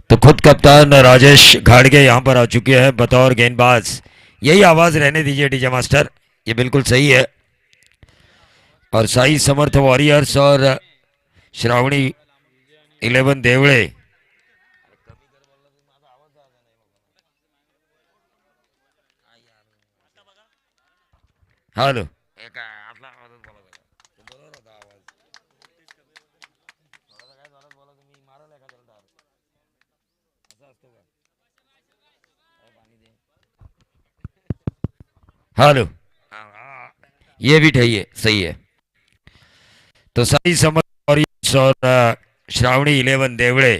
तो खुद कप्तान राजेश घाड़गे यहाँ पर आ चुके हैं बतौर गेंदबाज। यही आवाज़ रहने दीजिए डीजे मास्टर, ये बिल्कुल सही है। और साई समर्थ वॉरियर्स और श्रावणी 11 देवड़े। हॅलो हॅलो, ये भी सही है, सही है। तो साई समर्थ वॉरियर्स और श्रावणी 11 देवड़े,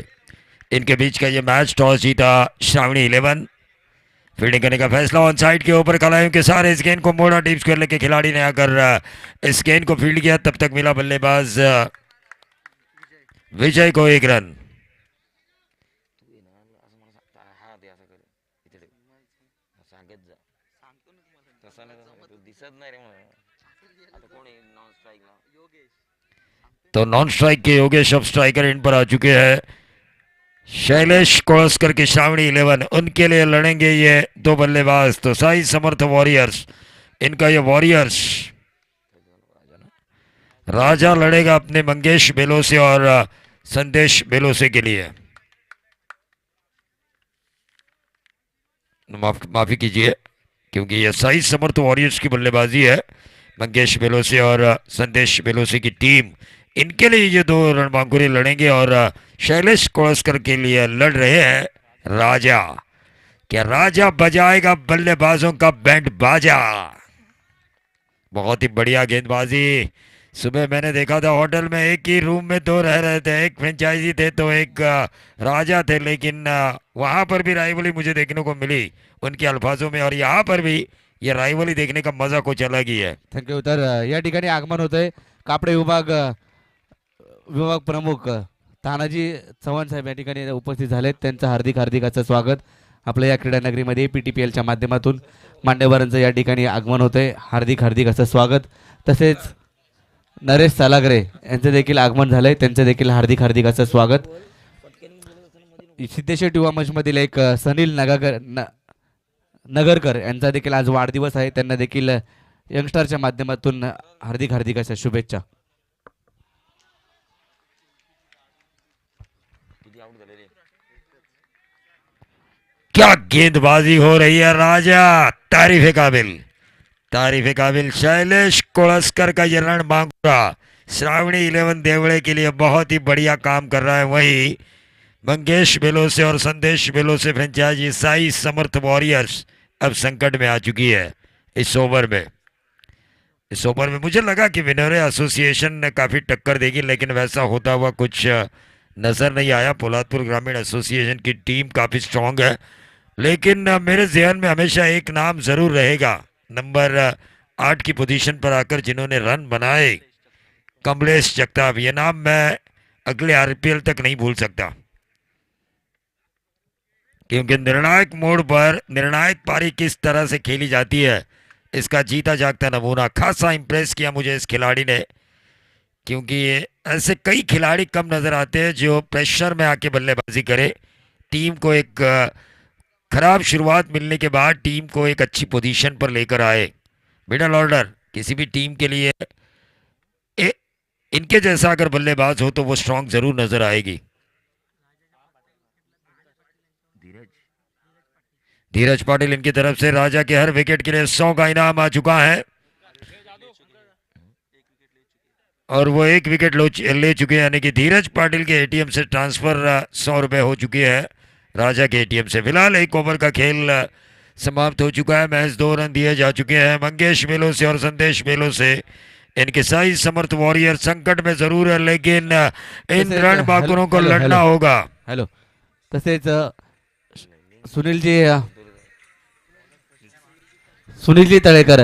इनके बीच का ये मैच, टॉस जीता श्रावणी 11। फील्डिंग करने का फैसला ऑन साइड के ऊपर कलाइयों के सारे इस गेंद को मोड़ा डीप स्क्वायर लेके खिलाड़ी ने आकर इस गेंद को फील्ड किया। तब तक मिला बल्लेबाज विजय को 1 रन। तो नॉन स्ट्राइक के योगेश अब स्ट्राइकर इन पर आ चुके हैं। शैलेश कोळस्कर की श्रावणी 11, उनके लिए लड़ेंगे ये 2 बल्लेबाज। तो साई समर्थ वॉरियर्स, इनका ये वॉरियर्स राजा लड़ेगा अपने मंगेश बेलोसे और संदेश बेलोसे के लिए। माफी कीजिए, क्योंकि ये साई समर्थ वॉरियर्स की बल्लेबाजी है। मंगेश बेलोसे और संदेश बेलोसे की टीम, इनके लिए ये 2 रणबांकुरे लड़ेंगे। और शैलेश कोळस्कर के लिए लड़ रहे हैं राजा। क्या राजा बजाएगा बल्लेबाजों का बैंड बाजा? बहुत ही बढ़िया गेंदबाजी। सुबह मैंने देखा था होटल में एक ही रूम में 2 रह रहे थे, एक फ्रेंचाइजी थे तो एक राजा थे, लेकिन वहां पर भी राइवली मुझे देखने को मिली उनके अल्फाजों में, और यहाँ पर भी ये राइवली देखने का मजा कुछ अलग ही है। थँक्यू। तर या ठिकाणी आगमन होतंय कापडे विभाग प्रमुख तानाजी चव्हाण साहेब या ठिकाणी उपस्थित झालेत। त्यांचं हार्दिक हार्दिक असं स्वागत आपल्या या क्रीडा नगरीमध्ये PTPLच्या माध्यमातून मान्यवरांचं या ठिकाणी आगमन होतंय। हार्दिक हार्दिक असं स्वागत। तसेच नरेश सालागरे यांचं देखील आगमन झालंय, त्यांचं देखील हार्दिक हार्दिक असं स्वागत। सिद्धेश्वर युवा मंचमधील एक सनील नगरकर यांचा देखील आज वाढदिवस आहे, त्यांना देखील यंगस्टारच्या माध्यमातून हार्दिक हार्दिक अशा शुभेच्छा। क्या गेंदबाजी हो रही है राजा, तारीफ काबिल, तारीफ काबिल। शैलेश कोळस्कर का ये रण बांकुरा श्रावणी 11 देवड़े के लिए बहुत ही बढ़िया काम कर रहा है। वही मंगेश बेलोसे और संदेश बेलोसे फ्रेंचाइजी साई समर्थ वॉरियर्स अब संकट में आ चुकी है। इस ओवर में मुझे लगा कि विनर एसोसिएशन ने काफ़ी टक्कर देगी, लेकिन वैसा होता हुआ कुछ नज़र नहीं आया। पोलादपुर ग्रामीण एसोसिएशन की टीम काफ़ी स्ट्रांग है, लेकिन मेरे जहन में हमेशा एक नाम ज़रूर रहेगा, नंबर 8 की पोजीशन पर आकर जिन्होंने रन बनाए, कमलेश जगताप। ये नाम मैं अगले RPL तक नहीं भूल सकता, क्योंकि निर्णायक मोड़ पर निर्णायक पारी किस तरह से खेली जाती है, इसका जीता जागता नमूना। खासा इंप्रेस किया मुझे इस खिलाड़ी ने, क्योंकि ऐसे कई खिलाड़ी कम नज़र आते हैं जो प्रेशर में आके बल्लेबाजी करे, टीम को एक खराब शुरुआत मिलने के बाद टीम को एक अच्छी पोजीशन पर लेकर आए। मिडल ऑर्डर किसी भी टीम के लिए इनके जैसा अगर बल्लेबाज हो तो वो स्ट्रांग जरूर नजर आएगी। धीरज पाटिल इनकी तरफ से राजा के हर विकेट के लिए 100 का इनाम आ चुका है, और वो 1 विकेट ले चुके हैं, यानी कि धीरज पाटिल के ATM से ट्रांसफर 100 रुपए हो चुके हैं राजा के ATM से। फिलहाल 1 ओवर का खेल समाप्त हो चुका है, महज 2 रन दिए जा चुके हैं। मंगेश बेलोसे और संदेश बेलोसे, इनके साई समर्थ वॉरियर संकट में जरूर है, लेकिन इन रण बाकुरों को लड़ना होगा। हेलो, तसेच सुनीलजी तळेकर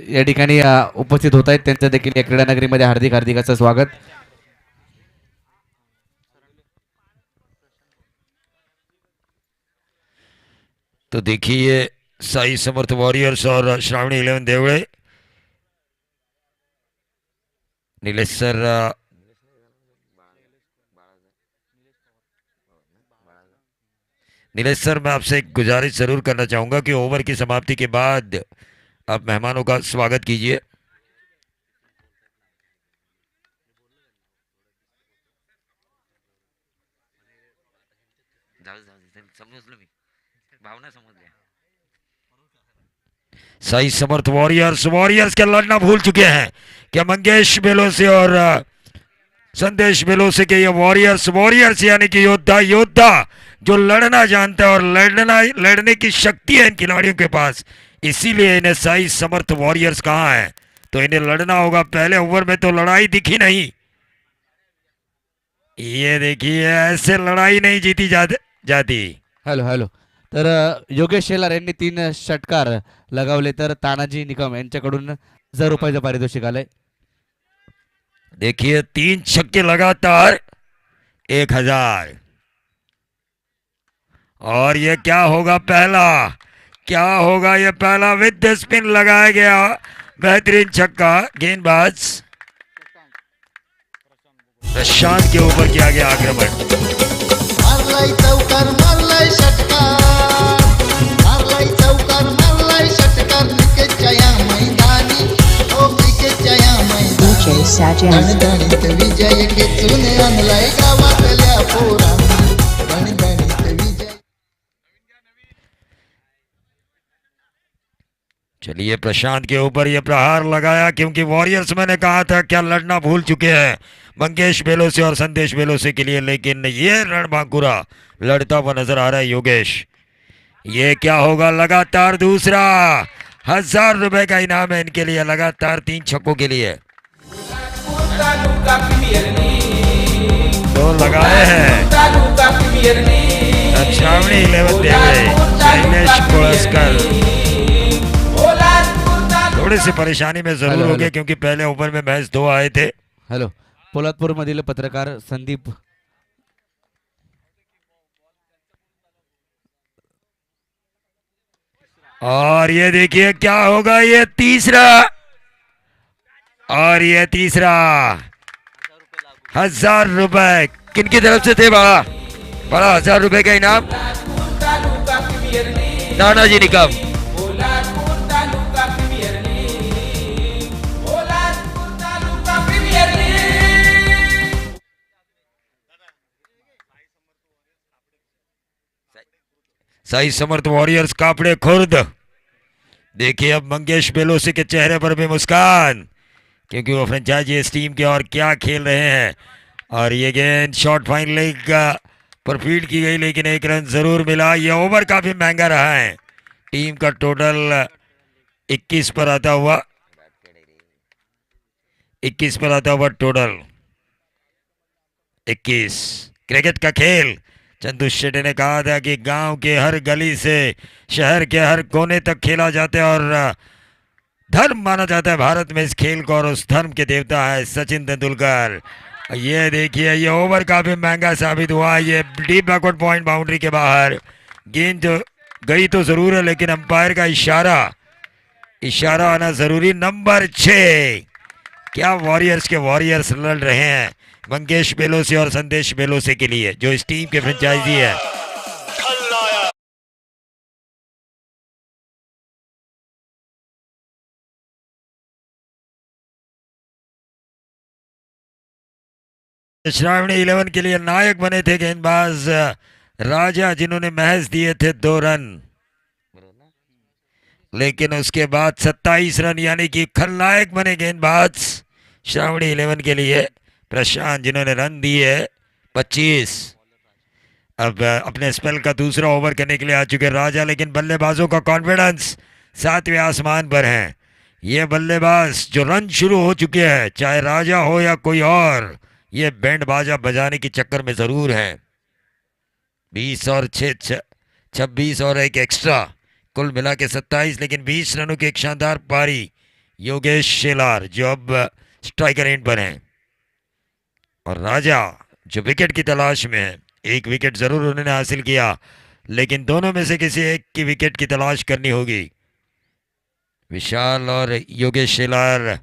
या ठिकाणी उपस्थित होत आहेत त्यांचं देखील या क्रीडा नगरीमध्ये हार्दिक हार्दिक असं स्वागत. तो देखिए साई समर्थ वॉरियर्स और श्रावणी 11 देवड़े. नीलेश सर मैं आपसे एक गुजारिश जरूर करना चाहूंगा कि ओवर की समाप्ति के बाद आप मेहमानों का स्वागत कीजिए. साई समर्थ वॉरियर्स के लड़ना भूल चुके हैं. क्या मंगेश बेलोसे और संदेश बेलोसे के ये वॉरियर्स यानी कि योद्धा जो लड़ना जानता है और लड़ने की शक्ति है इन खिलाड़ियों के पास, इसीलिए इन्हें साई समर्थ वॉरियर्स कहा है. तो इन्हें लड़ना होगा. पहले ओवर में तो लड़ाई दिखी नहीं. ये देखिए ऐसे लड़ाई नहीं जीती जाती. हॅलो. तर योगेश शेलार यांनी 3 षटकार लगावले तर तानाजी निकम यांच्याकडून 1000 रुपयाचं पारितोषिक आलंय. देखिए 3 छक्के लगातार 1000. और ये क्या होगा ये पहला विद स्पिन लगाया गया बेहतरीन छक्का. गेंदबाज प्रशांत के ऊपर किया गया आक्रमण. मारलाई चौकार मारलाई षटकार क्रिकेटच्या या मैदानी क्रिकेटच्या या मैदानी गणगणित विजय खेचून आणलाय गावातल्या पोरांनी. गणगणित विजय. चलिए प्रशांत के ऊपर ये प्रहार लगाया क्योंकि वॉरियर्स मैंने कहा था क्या लड़ना भूल चुके हैं मंगेश बेलोसे और संदेश बेलोसे के लिए, लेकिन ये रणबांकुरा लड़ता हुआ नजर आ रहा है. योगेश ये क्या होगा. लगातार दूसरा 1000 रुपए का इनाम है इनके लिए लगातार 3 छक्कों के लिए. तो लगाए हैं श्रावणी 11 देवड़े शैलेश कोळसकर. थोड़ी सी परेशानी में जरूर हो गए क्योंकि पहले ओवर में मैच 2 आए थे. हॅलो. पोलादपूर मधील पत्रकार संदीप. और ये देखिए क्या होगा. ये तीसरा 1000 रुपए किनकी तरफ से थे. बड़ा 1000 रुपए का इनाम तानाजी निकम. साई समर्थ वॉरियर्स कापड़े खुर्द. देखिए अब मंगेश बेलोसे के चेहरे पर भी मुस्कान क्योंकि वो फ्रेंचाइजी इस टीम के और क्या खेल रहे हैं. और ये गेंद शॉर्ट फाइन लेग पर फील्ड की गई लेकिन 1 रन जरूर मिला. ये ओवर काफी महंगा रहा है. टीम का टोटल 21 पर आता हुआ टोटल 21. क्रिकेट का खेल चंदू शेट्टी ने कहा था कि गांव के हर गली से शहर के हर कोने तक खेला जाता है और धर्म माना जाता है भारत में इस खेल को और उस धर्म के देवता है सचिन तेंदुलकर. ये देखिए ये ओवर काफी महंगा साबित हुआ. ये डीप बैकवर्ड पॉइंट बाउंड्री के बाहर गेंद जो गई तो जरूर है लेकिन अंपायर का इशारा आना जरूरी. नंबर 6 क्या वॉरियर्स लड़ रहे हैं मंगेश बेलोसे और संदेश बेलोसे के लिए जो इस टीम के फ्रेंचाइजी है. श्रावणी 11 के लिए नायक बने थे गेंदबाज राजा जिन्होंने महज दिए थे 2 रन, लेकिन उसके बाद 27 रन यानी कि खलनायक बने गेंदबाज श्रावणी 11 के लिए प्रशांत जिन्होंने रन दिए 25. अब अपने स्पेल का दूसरा ओवर करने के लिए आ चुके राजा, लेकिन बल्लेबाजों का कॉन्फिडेंस 7वें आसमान पर है. ये बल्लेबाज जो रन शुरू हो चुके हैं चाहे राजा हो या कोई और, ये बैंड बाजा बजाने के चक्कर में जरूर है. 20 और 6 26 और एक एक्स्ट्रा कुल मिला के 27, लेकिन 20 रनों की एक शानदार पारी योगेश शेलार जो अब स्ट्राइकर एंड पर हैं, और राजा जो विकेट की तलाश में है। एक विकेट जरूर उन्होंने हासिल किया, लेकिन दोनों में से किसी एक की विकेट की तलाश करनी होगी, विशाल और योगेश शेलार।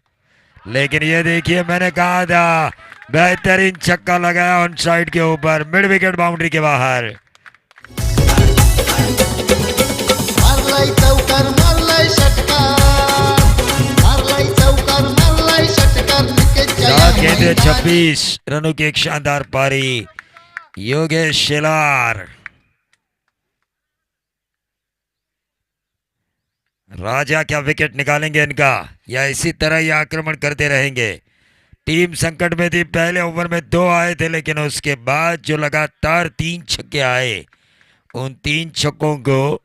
लेकिन ये देखिए, मैंने कहा था बेहतरीन छक्का लगाया ऑन साइड के ऊपर, मिड विकेट बाउंड्री के बाहर। मारलाय चौकार मारलाय षटकार, मारलाय चौकार मारलाय षटकार, विकेटच्या या 7 गेंदे मैदानी 26 रनों की एक शानदार पारी योगेश शेलार। राजा क्या विकेट निकालेंगे इनका, या इसी तरह ये आक्रमण करते रहेंगे। टीम संकट में थी, पहले ओवर में 2 आए थे, लेकिन उसके बाद जो लगातार 3 छक्के आए, उन 3 छक्कों को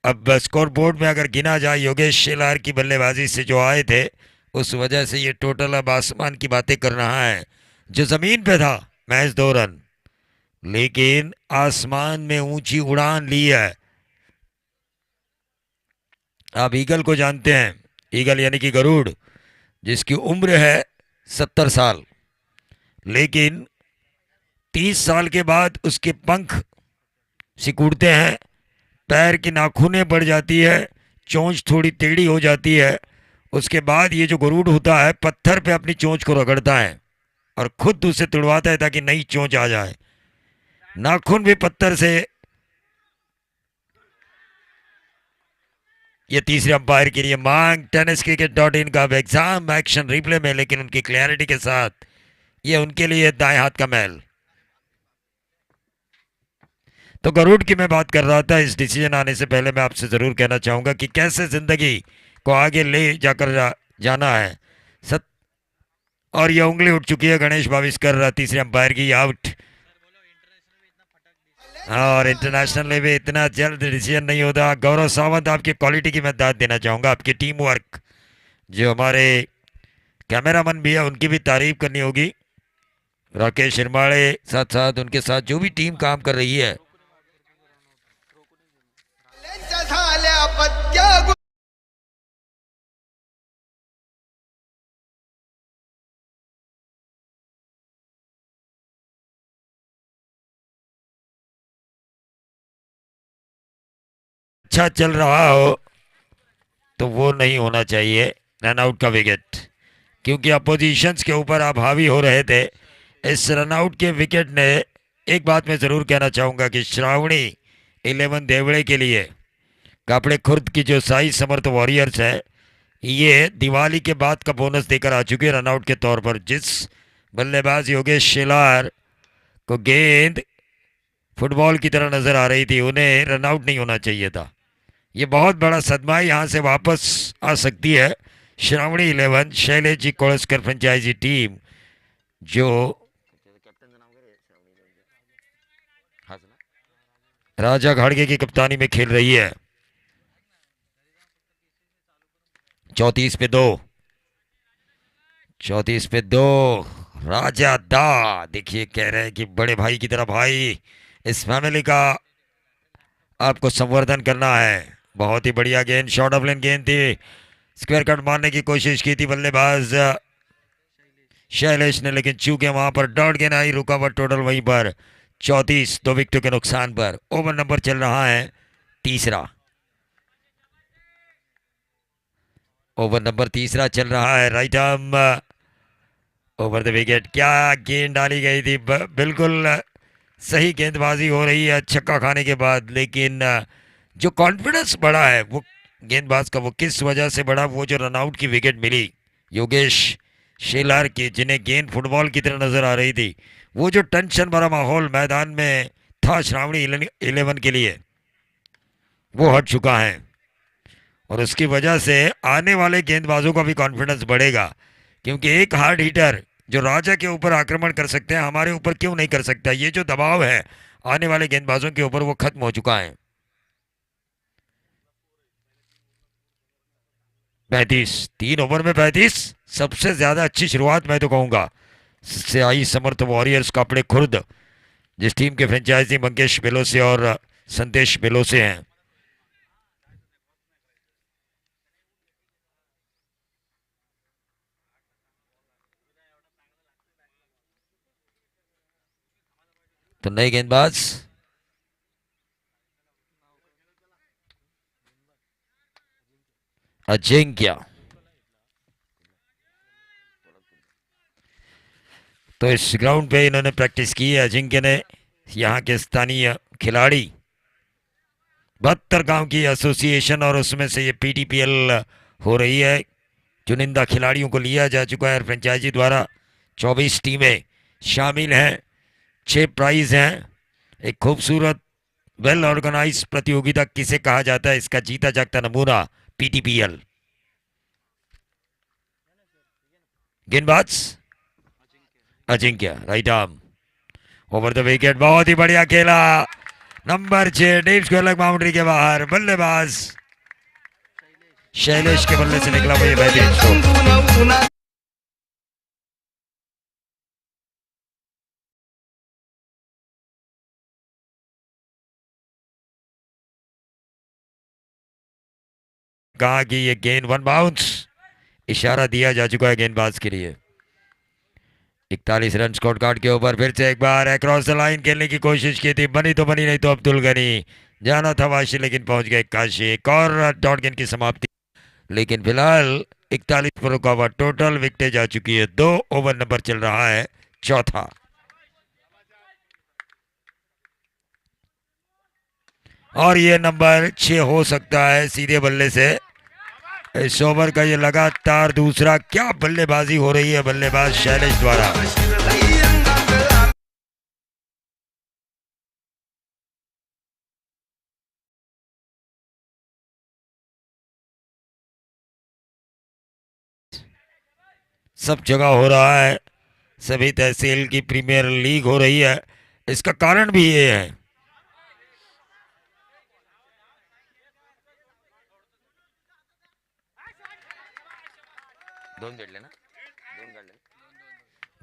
अब स्कोर बोर्ड में अगर गिना जाए, योगेश शेलार की बल्लेबाजी से जो आए थे, उस वजह से ये टोटल अब आसमान की बातें कर रहा है। जो जमीन पे था महज 2 रन, लेकिन आसमान में ऊंची उड़ान ली है। आप ईगल को जानते हैं, ईगल यानी कि गरुड़, जिसकी उम्र है 70 साल, लेकिन 30 साल के बाद उसके पंख सिकुड़ते हैं, पैर की नाखूनें बढ़ जाती है, चोंच थोड़ी टेढ़ी हो जाती है। उसके बाद ये जो गरुड़ होता है, पत्थर पे अपनी चोंच को रगड़ता है और खुद उसे तुड़वाता है ताकि नई चोंच आ जाए। नाखून भी पत्थर से। ये तीसरे अंपायर के लिए मांग tenniscricket.in का एग्जाम एक्शन रिप्ले में, लेकिन उनकी क्लैरिटी के साथ ये उनके लिए दाएं हाथ का मैल। तो गरुड़ की मैं बात कर रहा था। इस डिसीजन आने से पहले मैं आपसे जरूर कहना चाहूंगा कि कैसे जिंदगी को आगे ले जाकर जाना है। और ये उंगली उठ चुकी है गणेश भाविस्कर तीसरे अंपायर की, आउट। और इंटरनेशनल में भी इतना जल्द डिसीजन नहीं होता। गौरव सावंत, आपकी क्वालिटी की मैं दाद देना चाहूंगा, आपकी टीम वर्क, जो हमारे कैमरामैन भी है उनकी भी तारीफ करनी होगी। राकेश शिरमाड़े साथ साथ उनके साथ जो भी टीम काम कर रही है। झाल्या पत्त्या अच्छा चल रहा हो तो वो नहीं होना चाहिए रन आउट का विकेट, क्योंकि अपोजिशंस के ऊपर आप हावी हो रहे थे। इस रन आउट के विकेट ने, एक बात मैं ज़रूर कहना चाहूँगा कि श्रावणी 11 देवड़े के लिए कापड़े खुर्द की जो साई समर्थ वॉरियर्स है, ये दिवाली के बाद का बोनस देकर आ चुके रन आउट के तौर पर। जिस बल्लेबाज योगेश शेलार को गेंद फुटबॉल की तरह नज़र आ रही थी, उन्हें रन आउट नहीं होना चाहिए था। ये बहुत बड़ा सदमा यहाँ से वापस आ सकती है श्रावणी 11 शैलेश जी कोळस्कर फ्रेंचाइजी टीम, जो राजा घाड़गे की कप्तानी में खेल रही है। 34 पे 2, 34 पे 2। राजा दा, देखिए कह रहे हैं कि बड़े भाई की तरह भाई, इस फैमिली का आपको संवर्धन करना है। बहुत ही बढ़िया गेंद, शॉर्ट ऑफ लेन गेंद थी, स्क्वायर कट मारने की कोशिश की थी बल्लेबाज शैलेश ने, लेकिन चूंकि वहां पर डॉट गेंद आई, रुका हुआ टोटल वहीं पर 34, 2 विकेटों के नुकसान पर। ओवर नंबर चल रहा है तीसरा, ओवर नंबर तीसरा चल रहा है। Right arm over the wicket, क्या गेंद डाली गई थी, बिल्कुल सही गेंदबाजी हो रही है छक्का खाने के बाद। लेकिन जो कॉन्फिडेंस बढ़ा है वो गेंदबाज का, वो किस वजह से बढ़ा, वो जो रनआउट की विकेट मिली योगेश शेलार की, जिन्हें गेंद फुटबॉल की तरह नजर आ रही थी, वो जो टेंशन भरा माहौल मैदान में था श्रावणी 11 के लिए, वो हट चुका है। और उसकी वजह से आने वाले गेंदबाजों का भी कॉन्फिडेंस बढ़ेगा, क्योंकि एक हार्ड हिटर जो राजा के ऊपर आक्रमण कर सकते हैं, हमारे ऊपर क्यों नहीं कर सकता। ये जो दबाव है आने वाले गेंदबाजों के ऊपर, वो खत्म हो चुका है। 35, 3 ओवर में 35, सबसे ज्यादा अच्छी शुरुआत मैं तो कहूंगा से आई समर्थ वॉरियर्स कापड़े खुर्द, जिस टीम के फ्रेंचाइजी मंगेश बेलोसे और संदेश बेलोसे हैं। तो नए गेंदबाज अजिंक्य। तो इस ग्राउंड पे इन्होंने प्रैक्टिस की है अजिंक्य ने। यहाँ के स्थानीय खिलाड़ी 72 गांव की एसोसिएशन और उसमें से ये पीटीपीएल हो रही है। चुनिंदा खिलाड़ियों को लिया जा चुका है फ्रेंचाइजी द्वारा। 24 टीमें शामिल हैं, 6 प्राइज हैं। एक खूबसूरत वेल ऑर्गेनाइज प्रतियोगिता किसे कहा जाता है, इसका जीता जागता नमूना पीटीपीएल। गेंदबाज Ajinkya, right arm over the wicket, बहुत ही बढ़िया खेला। नंबर 6 डीप स्क्वायर बाउंड्री के बाहर। बल्लेबाज शैलेश के बल्ले से निकला हुआ ये बेहतरीन शॉट। कहा कि ये गेंद वन बाउंस, इशारा दिया जा चुका है गेंदबाज के लिए। 41 रन स्कोर कार्ड के ऊपर फिर से एक बार अक्रॉस द लाइन खेलने की कोशिश की थी, बनी तो बनी, नहीं तो अब्दुल गनी जाना था वाशी, लेकिन पहुंच गए काशी। एक और डॉट गेंद की समाप्ति, लेकिन फिलहाल 41 पर रुका हुआ। टोटल विकेटें जा चुकी है, 2 ओवर नंबर चल रहा है चौथा। और ये नंबर 6 हो सकता है सीधे बल्ले से। इस ओवर का ये लगातार दूसरा, क्या बल्लेबाजी हो रही है बल्लेबाज शैलेश द्वारा। सब जगह हो रहा है, सभी तहसील की प्रीमियर लीग हो रही है। इसका कारण भी ये है,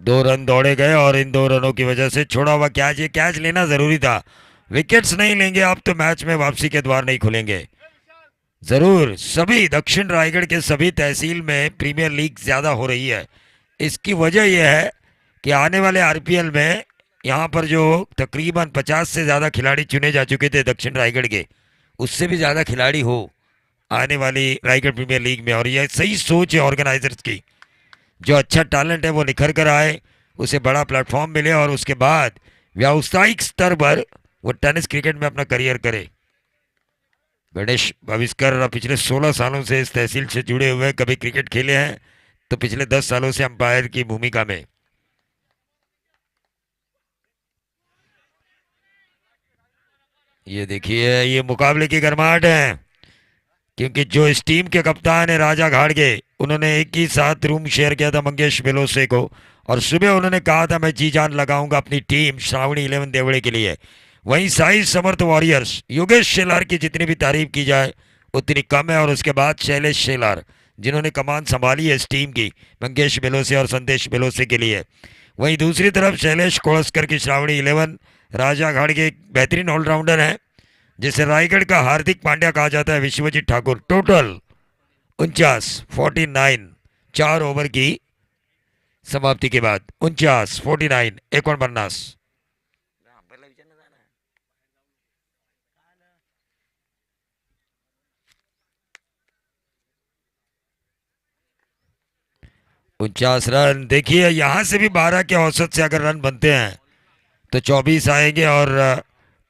दो रन दौड़े गए और इन 2 रनों की वजह से छोड़ा हुआ कैच, ये कैच लेना जरूरी था। विकेट्स नहीं लेंगे आप तो मैच में वापसी के द्वार नहीं खुलेंगे। जरूर सभी दक्षिण रायगढ़ के सभी तहसील में प्रीमियर लीग ज्यादा हो रही है। इसकी वजह यह है कि आने वाले आरपीएल में यहाँ पर जो तकरीबन 50 से ज़्यादा खिलाड़ी चुने जा चुके थे दक्षिण रायगढ़ के, उससे भी ज़्यादा खिलाड़ी हो आने वाली रायगढ़ प्रीमियर लीग में। और यह सही सोच है ऑर्गेनाइजर्स की, जो अच्छा टैलेंट है वो निखर कर आए, उसे बड़ा प्लेटफॉर्म मिले और उसके बाद व्यावसायिक स्तर पर वो टेनिस क्रिकेट में अपना करियर करे। गणेश भाविस्कर पिछले 16 सालों से इस तहसील से जुड़े हुए, कभी क्रिकेट खेले हैं तो पिछले 10 सालों से अंपायर की भूमिका में। ये देखिए, ये मुकाबले की गर्माहट है, क्योंकि जो इस टीम के कप्तान है राजा घाड़गे, उन्होंने एक ही साथ रूम शेयर किया था मंगेश बेलोसे को, और सुबह उन्होंने कहा था मैं जी जान लगाऊंगा अपनी टीम श्रावणी 11 देवड़े के लिए। वहीं साई समर्थ वॉरियर्स, योगेश शेलार की जितनी भी तारीफ की जाए उतनी कम है। और उसके बाद शैलेश शेलार, जिन्होंने कमान संभाली है इस टीम की मंगेश बेलोसे और संदेश बेलोसे के लिए। वहीं दूसरी तरफ शैलेश कोड़स्कर की श्रावणी 11, राजा घाड़गे एक बेहतरीन ऑलराउंडर हैं, जिसे रायगढ़ का हार्दिक पांड्या कहा जाता है, विश्वजीत ठाकुर। टोटल 49 4 ओवर की समाप्ति के बाद 49 49। 49 रन। देखिए यहां से भी 12 के औसत से अगर रन बनते हैं तो 24 आएंगे और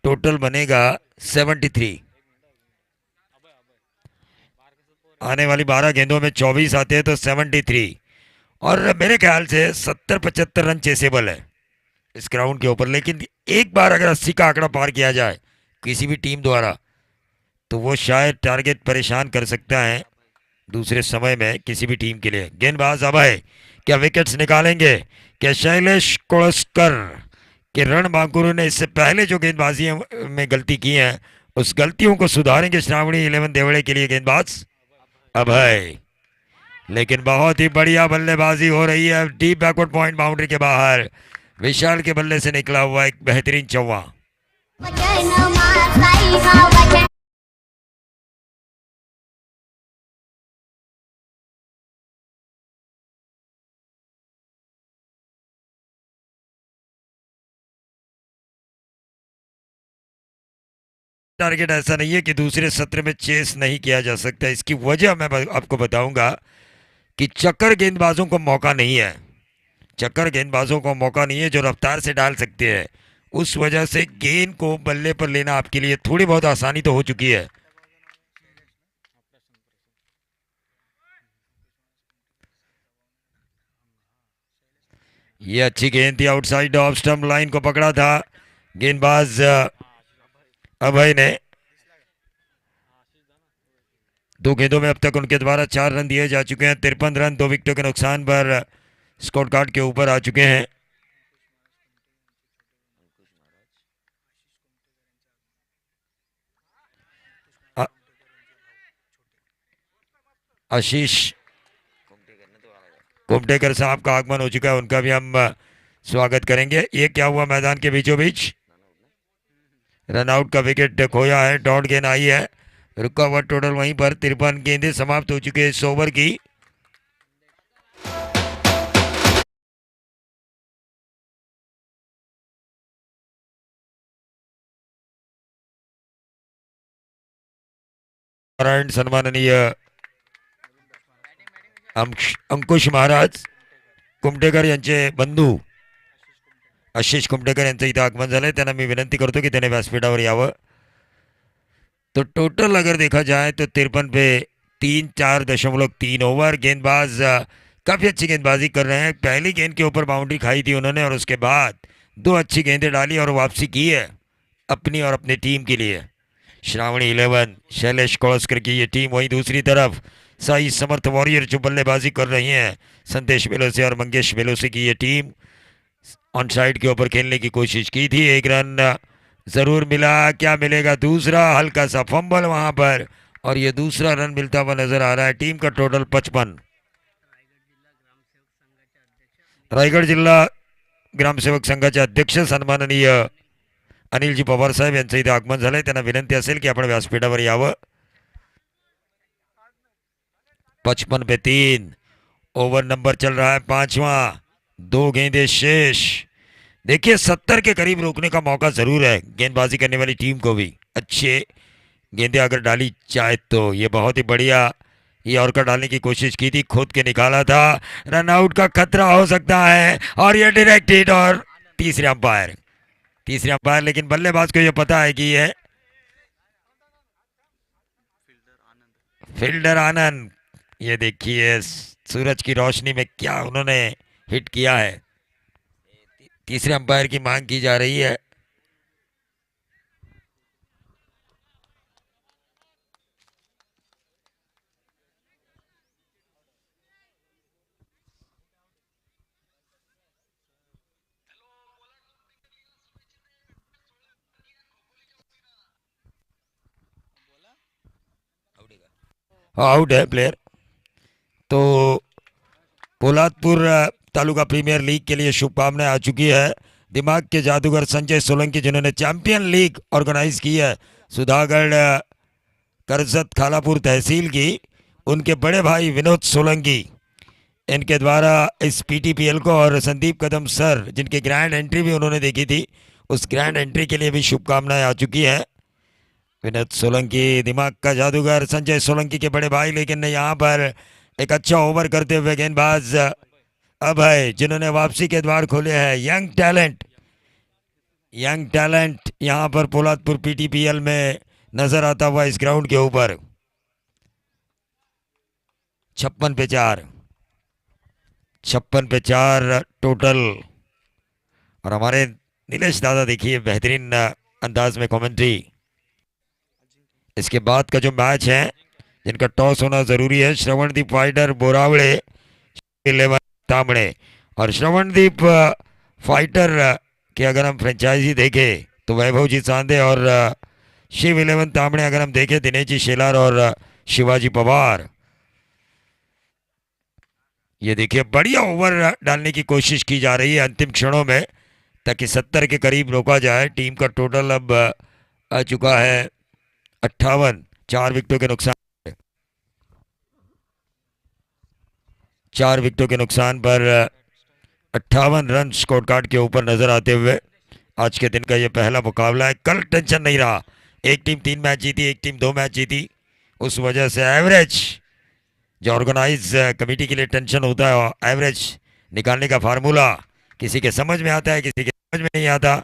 टोटल बनेगा 73। आने वाली 12 गेंदों में 24 आते हैं तो 73, और मेरे ख्याल से 70-75 रन चेसेबल है इस ग्राउंड के ऊपर। लेकिन एक बार अगर 80 का आंकड़ा पार किया जाए किसी भी टीम द्वारा, तो वो शायद टारगेट परेशान कर सकता है दूसरे समय में किसी भी टीम के लिए। गेंदबाज अभय क्या विकेट्स निकालेंगे? क्या शैलेश कोड़स्कर के रण बांकुर ने इससे पहले जो गेंदबाजी में गलती की है उस गलतियों को सुधारेंगे श्रावणी 11 देवड़े के लिए गेंदबाज अभय। लेकिन बहुत ही बढ़िया बल्लेबाजी हो रही है डीप बैकवर्ड पॉइंट बाउंड्री के बाहर। विशाल के बल्ले से निकला हुआ एक बेहतरीन चौवा। टारगेट ऐसा नहीं है कि दूसरे सत्र में चेस नहीं किया जा सकता। इसकी वजह मैं आपको बताऊंगा कि चक्कर गेंदबाजों को मौका नहीं है। चक्कर गेंदबाजों को मौका नहीं है जो रफ्तार से डाल सकते हैं। उस वजह से गेंद को बल्ले पर लेना आपके लिए थोड़ी बहुत आसानी तो हो चुकी है। ये अच्छी गेंद थी, आउटसाइड ऑफ स्टंप लाइन को पकड़ा था गेंदबाज अभय ने। दो गेंदों में अब तक उनके द्वारा 4 रन दिए जा चुके हैं। 53 रन 2 विकेटों के नुकसान पर स्कोर कार्ड के ऊपर आ चुके हैं। आ- आशीष कुमटेकर साहब का आगमन हो चुका है, उनका भी हम स्वागत करेंगे। ये क्या हुआ मैदान के बीचों बीच? रनआउट का विकेट खोया है, डॉट गेंद आई है, रुका हुआ टोटल वहीं पर 53 गेंदें समाप्त हो चुके हैं इस ओवर की। नारायण सन्माननीय अंकुश महाराज कुमटेकर यांचे बंधू आशिष कुमटेकर यांचं इथं आगमन झालंय। त्यांना मी विनंती करतो की त्याने व्यासपीठावर यावं। तो टोटल अगर देखा जाए तो 53 पे 3 4.3 ओवर। गेंदबाज काफ़ी अच्छी गेंदबाजी कर रहे हैं। पहली गेंद के ऊपर बाउंड्री खाई थी उन्होंने और उसके बाद 2 अच्छी गेंदें डाली और वापसी की है अपनी और अपनी टीम के लिए। श्रावणी 11 शैलेश कोळस्कर की ये टीम, वहीं दूसरी तरफ साई समर्थ वॉरियर जो बल्लेबाजी कर रही हैं संदेश बेलोसे और मंगेश बेलोसे की ये टीम। ऑन साइड के ऊपर खेलने की कोशिश की थी, 1 रन जरूर मिला। क्या मिलेगा? दूसरा हल्का सा फंबल वहां पर और ये दूसरा रन मिलता हुआ नजर आ रहा है। टीम का टोटल 55। रायगड जिल्हा ग्रामसेवक संघाचे अध्यक्ष सन्माननीय अनिलजी पवार साहेब यांचं इथे आगमन झालंय। त्यांना विनंती असेल की आपण व्यासपीठावर यावं। 55 पे 3 ओवर नंबर चल रहा है 5वां, 2 गेंदें शेष। देखिए 70 के करीब रोकने का मौका जरूर है गेंदबाजी करने वाली टीम को भी। अच्छे गेंदें अगर डाली जाए तो ये बहुत ही बढ़िया। ये और का डालने की कोशिश की थी, खुद के निकाला था। रन आउट का खतरा हो सकता है और ये डायरेक्ट हिट। और तीसरे अंपायर लेकिन बल्लेबाज को ये पता है कि ये फील्डर आनंद। ये देखिए सूरज की रोशनी में क्या उन्होंने हिट किया है। तीसरे अंपायर की मांग की जा रही है। आउट है प्लेयर। तो पोलादपुर तालुका प्रीमियर लीग के लिए शुभकामनाएं आ चुकी है। दिमाग के जादूगर संजय सोलंकी जिन्होंने चैंपियन लीग ऑर्गेनाइज की है सुधागढ़ करजत खालापुर तहसील की, उनके बड़े भाई विनोद सोलंकी, इनके द्वारा इस पीटीपीएल को, और संदीप कदम सर जिनकी ग्रैंड एंट्री भी उन्होंने देखी थी, उस ग्रैंड एंट्री के लिए भी शुभकामनाएं आ चुकी है। विनोद सोलंकी दिमाग का जादूगर संजय सोलंकी के बड़े भाई, लेकिन यहाँ पर एक अच्छा ओवर करते हुए गेंदबाज अभय जिन्होंने वापसी के द्वार खोले हैं। यंग टैलेंट यहाँ पर पोलादपुर पीटीपीएल में नजर आता हुआ इस ग्राउंड के ऊपर। 56 पे 4 टोटल। और हमारे नीलेश दादा देखिए बेहतरीन अंदाज में कमेंट्री। इसके बाद का जो मैच है जिनका टॉस होना जरूरी है, श्रवणदीप फाइटर बोरावड़े 11 तामड़े। और श्रवणदीप फाइटर के अगर हम फ्रेंचाइजी देखें तो वैभव जी सांदे और शिव 11 तामड़े अगर हम देखें दिनेश जी शेलार और शिवाजी पवार। ये देखिए बढ़िया ओवर डालने की कोशिश की जा रही है अंतिम क्षणों में ताकि 70 के करीब रोका जाए। टीम का टोटल अब आ चुका है 58, 4 विकेटों के नुकसान। 4 विकेटों के नुकसान पर 58 रन स्कोर कार्ड के ऊपर नजर आते हुए आज के दिन का ये पहला मुकाबला है। कल टेंशन नहीं रहा, एक टीम 3 मैच जीती, एक टीम 2 मैच जीती। उस वजह से एवरेज जो ऑर्गेनाइज कमेटी के लिए टेंशन होता है, एवरेज निकालने का फार्मूला किसी के समझ में आता है, किसी के समझ में नहीं आता।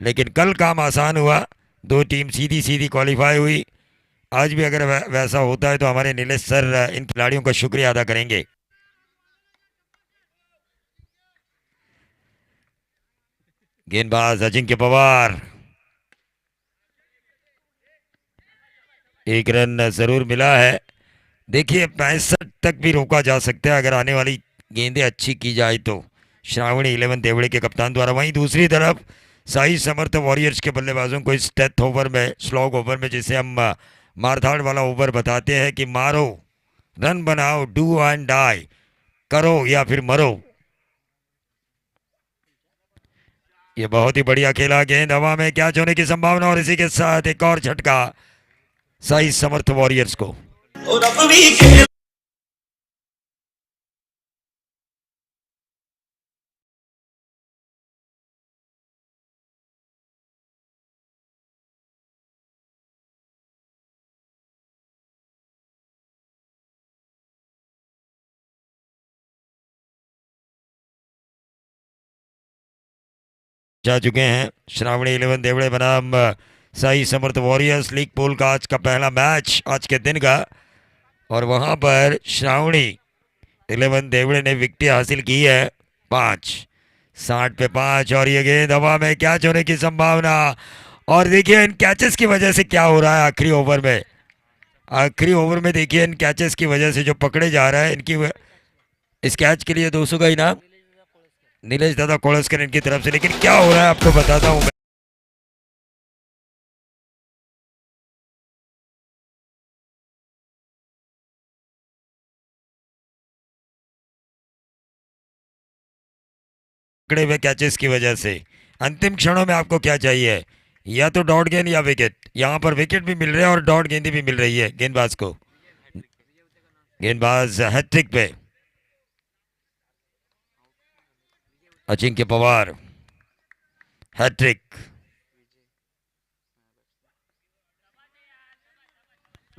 लेकिन कल काम आसान हुआ, 2 टीम सीधी सीधी क्वालिफाई हुई। आज भी अगर वैसा होता है तो हमारे नीलेश सर इन खिलाड़ियों का शुक्रिया अदा करेंगे। गेंदबाज अजिंक्य पवार, एक रन जरूर मिला है। देखिए 65 तक भी रोका जा सकता है अगर आने वाली गेंदें अच्छी की जाए तो, श्रावणी 11 देवड़े के कप्तान द्वारा। वहीं दूसरी तरफ साई समर्थ वॉरियर्स के बल्लेबाजों को इस डेथ ओवर में, स्लॉग ओवर में, जिसे हम मारधाड़ वाला ओवर बताते हैं कि मारो, रन बनाओ, डू एंड डाई, करो या फिर मरो। ये बहुत ही बढ़िया खेला, गेंद हवा में, कैच होने की संभावना, और इसी के साथ एक और झटका साई समर्थ वॉरियर्स को। जा चुके हैं श्रावणी 11 देवड़े बनाम साई समर्थ वॉरियर्स। लीग पोल का आज का पहला मैच आज के दिन का, और वहां पर श्रावणी 11 देवड़े ने विकेट हासिल की है 5, 60 पे 5, और ये गेंद हवा में, कैच होने की संभावना। और देखिए इन कैचेस की वजह से क्या हो रहा है आखिरी ओवर में, आखिरी ओवर में देखिए इन कैचेस की वजह से जो पकड़े जा रहा है, इनकी इस कैच के लिए 200 का इनाम नीलेश दादा कोलस्कर इनकी तरफ से। लेकिन क्या हो रहा है आपको बताता हूं मैं। पकड़े हुए कैचेस की वजह से अंतिम क्षणों में आपको क्या चाहिए, या तो डॉट गेंद या विकेट। यहां पर विकेट भी मिल रहे हैं और डॉट गेंद भी मिल रही है गेंदबाज को। गेंदबाज हैट्रिक पे, अजिंक्य पवार हैट्रिक।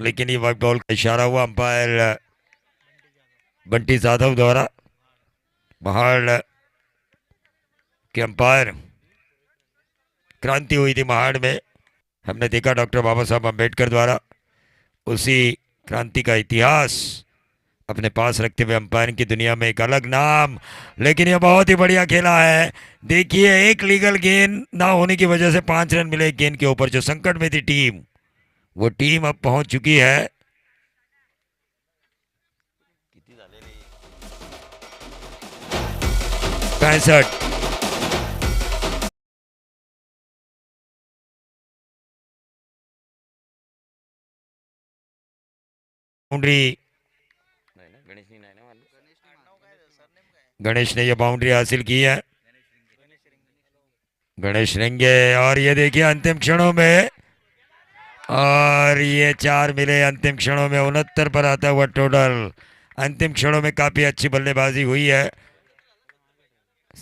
लेकिन ये वर्क बॉल का इशारा हुआ अंपायर बंटी जाधव द्वारा, महाड़ के अंपायर। क्रांति हुई थी महाड़ में, हमने देखा डॉक्टर बाबा साहब अम्बेडकर द्वारा, उसी क्रांति का इतिहास अपने पास रखते हुए अंपायरिंग की दुनिया में एक अलग नाम। लेकिन यह बहुत ही बढ़िया खेला है। देखिए एक लीगल गेंद ना होने की वजह से 5 रन मिले गेंद के ऊपर। जो संकट में थी टीम, वो टीम अब पहुंच चुकी है 65। बाउंड्री, गणेश ने यह बाउंड्री हासिल की है, गणेश रेंगे। और ये देखिए अंतिम क्षणों में, और ये 4 मिले अंतिम क्षणों में, 69 पर आता हुआ टोटल। अंतिम क्षणों में काफी अच्छी बल्लेबाजी हुई है।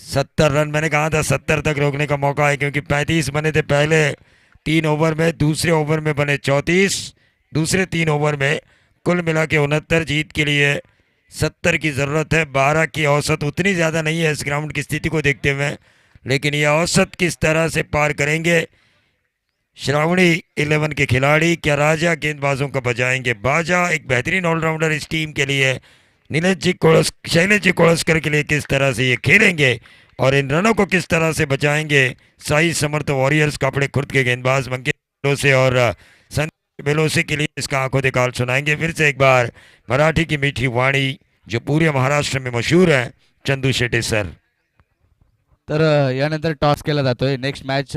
70 रन, मैंने कहा था 70 तक रोकने का मौका है, क्योंकि 35 बने थे पहले 3 ओवर में, दूसरे ओवर में बने 34, दूसरे 3 ओवर में कुल मिला के 69। जीत के लिए 70 की ज़रूरत है। 12 की औसत उतनी ज़्यादा नहीं है इस ग्राउंड की स्थिति को देखते हुए, लेकिन यह औसत किस तरह से पार करेंगे श्रावणी 11 के खिलाड़ी। क्या राजा गेंदबाजों का बजाएंगे बाजा। एक बेहतरीन ऑलराउंडर इस टीम के लिए शैलेश जी कोलस्कर के लिए किस तरह से ये खेलेंगे और इन रनों को किस तरह से बचाएंगे साई समर्थ वॉरियर्स का अपने खुद के गेंदबाज मंकेश बेलोसे और संदीप बेलोसे के लिए इसका आंखों देखाल सुनाएंगे। फिर से एक बार मराठी की मीठी वाणी जो पूरे महाराष्ट्र में मशहूर है, चंदू शेट्टी सर। तर यानंतर टॉस केला जातोय। नेक्स्ट मॅच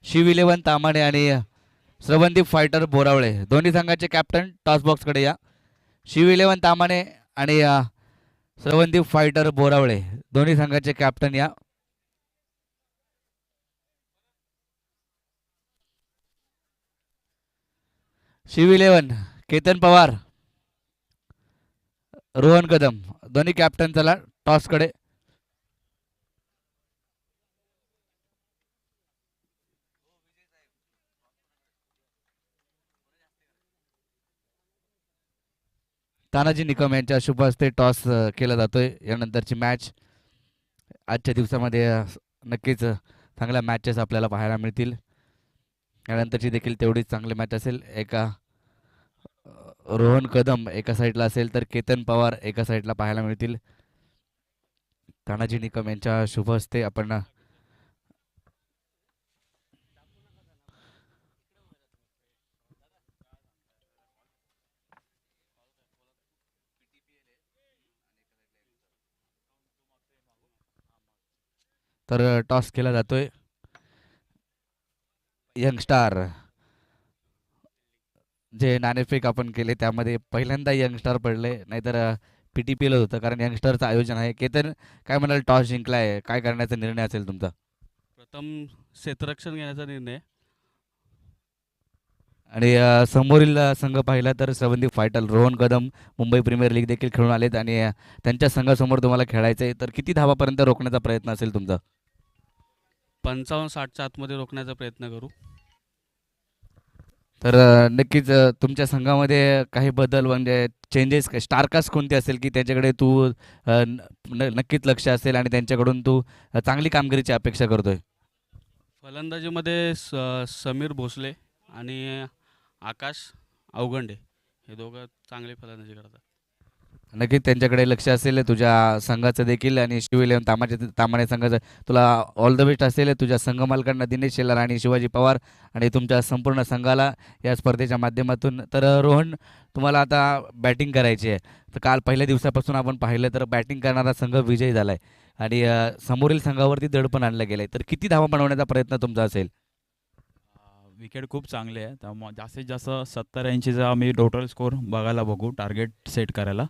शिव 11 तामाणे आणि श्रवणदीप फायटर बोरावळे दोन्ही संघाचे कॅप्टन टॉस बॉक्सकडे या। शिव 11 तामाणे आणि श्रवणदीप फायटर बोरावळे दोन्ही संघाचे कॅप्टन या। शिव 11 केतन पवार, रोहन कदम दोन्ही कॅप्टन चला टॉसकडे। तानाजी निकम यांच्या शुभ हस्ते टॉस केला जातोय. यानंतरची मॅच आजच्या दिवसामध्ये नक्कीच चांगल्या मॅचेस आपल्याला पाहायला मिळतील. यानंतरची देखील तेवढीच चांगली मॅच असेल. एका रोहन कदम एका साईडला असेल तर केतन पवार एका साईडला पाहायला मिळतील. तानाजी निकम यांच्या शुभ हस्ते आपण तर टॉस केला जातोय. यंगस्टार जे नाणेफेक आपण केले त्यामध्ये पहिल्यांदा यंगस्टार पडले, नाहीतर PTPL होतं, कारण यंगस्टरचं आयोजन आहे. केतन, काय म्हणाल, टॉस जिंकलाय, काय करण्याचा निर्णय असेल तुमचा? प्रथम क्षेत्ररक्षण घेण्याचा निर्णय. आणि समोरील संघ पाहिला तर संबंधित fighter Rohan Kadam Mumbai premier league देखील खेळून आलेत आणि त्यांच्या संघासमोर तुम्हाला खेळायचं आहे, तर किती धावापर्यंत रोखण्याचा प्रयत्न असेल तुमचा? 55-60च्या आतमध्ये रोखण्याचा प्रयत्न करू. तर नक्कीच तुमच्या संघामध्ये काही बदल म्हणजे चेंजेस, स्टारकास्ट कोणते असेल की त्याच्याकडे तू नक्कीच लक्ष असेल आणि त्यांच्याकडून तू चांगली कामगिरीची अपेक्षा करतोय? फलंदाजीमध्ये समीर भोसले आणि आकाश अवगंडे हे दोघं चांगली फलंदाजी करतात. नक्कीच त्यांच्याकडे लक्ष असेल तुझ्या संघाचं देखील आणि शिव इलेव्हन तामाणे संघाचं. तुला ऑल द बेस्ट असेल तुझ्या संघ मालकांना, दिनेश शेलार आणि शिवाजी पवार आणि तुमच्या संपूर्ण संघाला या स्पर्धेच्या माध्यमातून. तर रोहन, तुम्हाला आता बॅटिंग करायची आहे. तर काल पहिल्या दिवसापासून आपण पाहिलं तर बॅटिंग करणारा संघ विजयी झाला आहे आणि समोरील संघावरती दडपण आणलं गेलं आहे. तर किती धावा बनवण्याचा प्रयत्न तुमचा असेल? विकेट खूप चांगले आहे, त्यामुळे जास्तीत जास्त 70-80चा आम्ही टोटल स्कोर बघू, टार्गेट सेट करायला.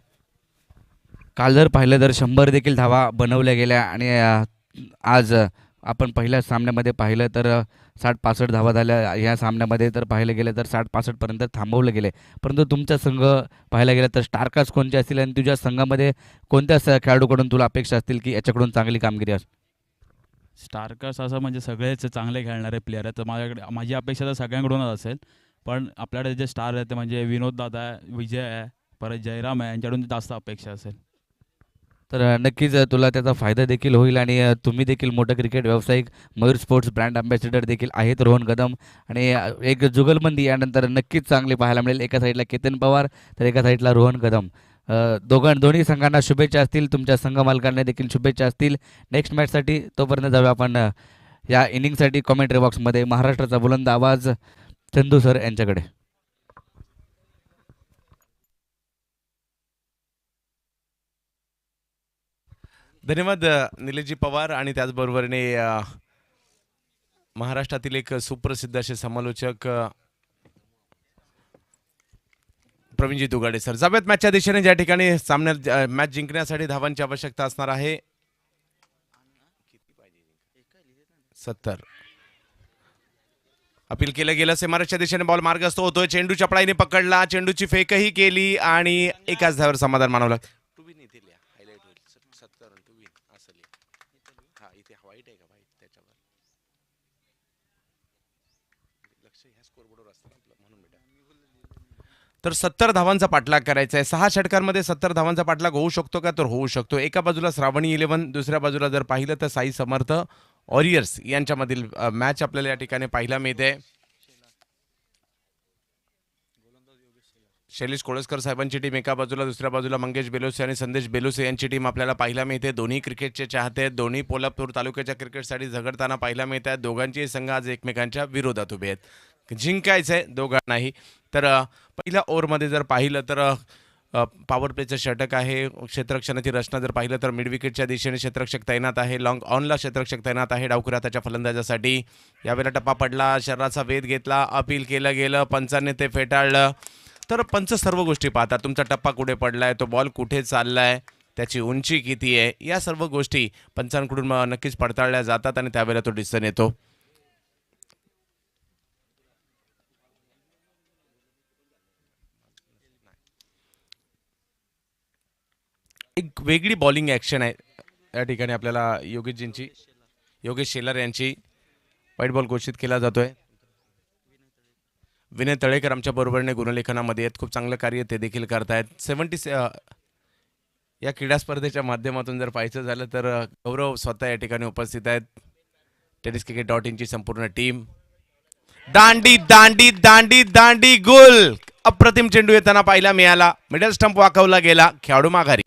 काल जर पाहिलं तर 100 देखील धावा बनवल्या गेल्या आणि आज आपण पहिल्या सामन्यामध्ये पाहिलं तर 60-65 धावा झाल्या. ह्या सामन्यामध्ये तर पाहिलं गेलं तर 60-65 पर्यंत थांबवलं गेलं. परंतु तुमचा संघ पाहायला गेलं तर स्टारकास्ट कोणते असतील आणि तुझ्या संघामध्ये कोणत्या खेळाडूकडून तुला अपेक्षा असतील की याच्याकडून चांगली कामगिरी असेल? स्टारकास्ट असं म्हणजे सगळेच चांगले खेळणारे प्लेयर आहेत, तर माझी अपेक्षा तर सगळ्यांकडूनच असेल. पण आपल्याकडे जे स्टार आहेत ते म्हणजे विनोद दादा आहे, विजय आहे, परत जयराम आहे, यांच्याकडून जास्त अपेक्षा असेल. तर नक्कीच तुला त्याचा फायदा देखील होईल आणि तुम्ही देखील मोठं क्रिकेट व्यावसायिक मयूर स्पोर्ट्स ब्रँड अँबॅसेडर देखील आहेत रोहन कदम. आणि एक जुगलबंदी यानंतर नक्कीच चांगली पाहायला मिळेल. एका साईडला केतन पवार तर एका साईडला रोहन कदम. दोन्ही संघांना शुभेच्छा असतील, तुमच्या संघ मालकांना देखील शुभेच्छा असतील नेक्स्ट मॅचसाठी. तोपर्यंत जाऊया आपण या इनिंगसाठी कॉमेंट्री बॉक्समध्ये महाराष्ट्राचा बुलंद आवाज चंदू सर यांच्याकडे. धन्यवाद निलेशजी पवार. आणि त्याचबरोबरीने महाराष्ट्रातील एक सुप्रसिद्ध असे समालोचक प्रवीणजी तुगाडे सर. जाऊयात मॅचच्या दिशेने, ज्या ठिकाणी सामन्यात मॅच जिंकण्यासाठी धावांची आवश्यकता असणार आहे. 70 अपील केलं गेलं. सेमारच्या दिशेने बॉल मार्गस्थ होतोय. चेंडू चपळाईने पकडला, चेंडूची फेकही केली आणि एकाच धावावर समाधान मानवलं. तर 70 धावांचा पाठलाग करायचा आहे. 6 षटकांमध्ये 70 धावांचा पाठलाग होऊ शकतो का? तर होऊ शकतो. एका बाजूला श्रावणी इलेव्हन, दुसऱ्या बाजूला जर पाहिलं तर साई समर्थ वॉरियर्स यांच्यामधील मॅच आपल्याला या ठिकाणी पाहायला मिळते. शैलेश कोळसकर साहेबांची टीम एका बाजूला, दुसऱ्या बाजूला मंगेश बेलोसे आणि संदेश बेलोसे यांची टीम आपल्याला पाहायला मिळते. दोन्ही क्रिकेटचे चाहते आहेत, दोन्ही पोलादपूर तालुक्याच्या क्रिकेटसाठी झगडताना पाहायला मिळत आहेत. दोघांचे संघ आज एकमेकांच्या विरोधात उभे आहेत. जिंकायचं आहे दोघांनाही. तर पहिल्या ओव्हरमध्ये जर पाहिलं तर पॉवर प्लेचं षटक आहे. क्षेत्ररक्षणाची रचना जर पाहिलं तर मिड विकेटच्या दिशेने क्षेत्ररक्षक तैनात आहे, लॉंग ऑनला क्षेत्ररक्षक तैनात आहे डावखुऱ्या त्याच्या फलंदाजासाठी. यावेळेला टप्पा पडला, शरीराचा वेध घेतला, अपील केलं गेलं, पंचांनी ते फेटाळलं. तर पंच सर्व गोष्टी पाहतात. तुमचा टप्पा कुठे पडलाय, तो बॉल कुठे चाललाय, त्याची उंची किती आहे, या सर्व गोष्टी पंचांकडून नक्कीच पडताळल्या जातात आणि त्यावेळेला तो डिसिजन येतो. एक वेगळी बॉलिंग ॲक्शन आहे या ठिकाणी आपल्याला योगेश शेलार यांची. व्हाईट बॉल घोषित केला जातोय. विनय तळेकर आमच्या बरोबरने गुणलेखनामध्ये आहेत, खूप चांगलं कार्य ते देखील करतायत. या क्रीडा स्पर्धेच्या माध्यमातून जर पाहायचं झालं तर गौरव स्वतः या ठिकाणी उपस्थित आहेत. tenniscricket.in ची संपूर्ण टीम. दांडी दांडी दांडी दांडी गोल. अप्रतिम चेंडू येताना पाहायला मिळाला, मिडल स्टंप वाकवला गेला, खेळाडू माघारी.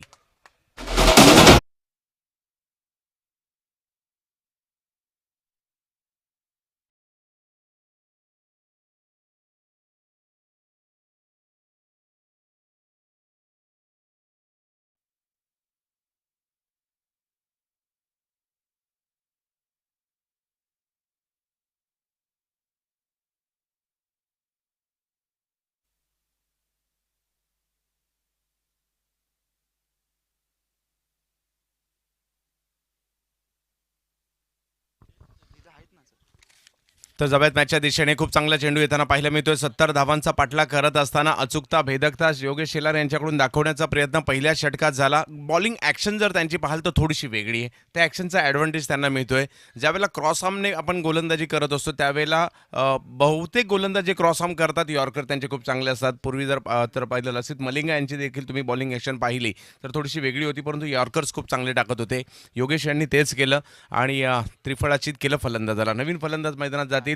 तर जबात मॅचच्या दिशेने खूप चांगला चेंडू येताना पाहायला मिळतोय. 70 धावांचा पाठलाग करत असताना अचूकता भेदकता योगेश शेलार यांच्याकडून दाखवण्याचा प्रयत्न पहिल्या षटकात झाला. बॉलिंग ॲक्शन जर त्यांची पाहाल तर थोडीशी वेगळी आहे, त्या ॲक्शनचा ॲडव्हान्टेज त्यांना मिळतोय. ज्यावेळेला क्रॉस आर्मने आपण गोलंदाजी करत असतो त्यावेळेला बहुतेक गोलंदाजी क्रॉस आर्म करतात. यॉर्कर त्यांचे खूप चांगले असतात. पूर्वी जर तर पाहिलं लसित मलिंगा यांची देखील तुम्ही बॉलिंग ॲक्शन पाहिली तर थोडीशी वेगळी होती, परंतु यॉर्कर्स खूप चांगले टाकत होते. योगेश यांनी तेच केलं आणि त्रिफळाचीत केलं फलंदाजाला. नवीन फलंदाज मैदानात जातील.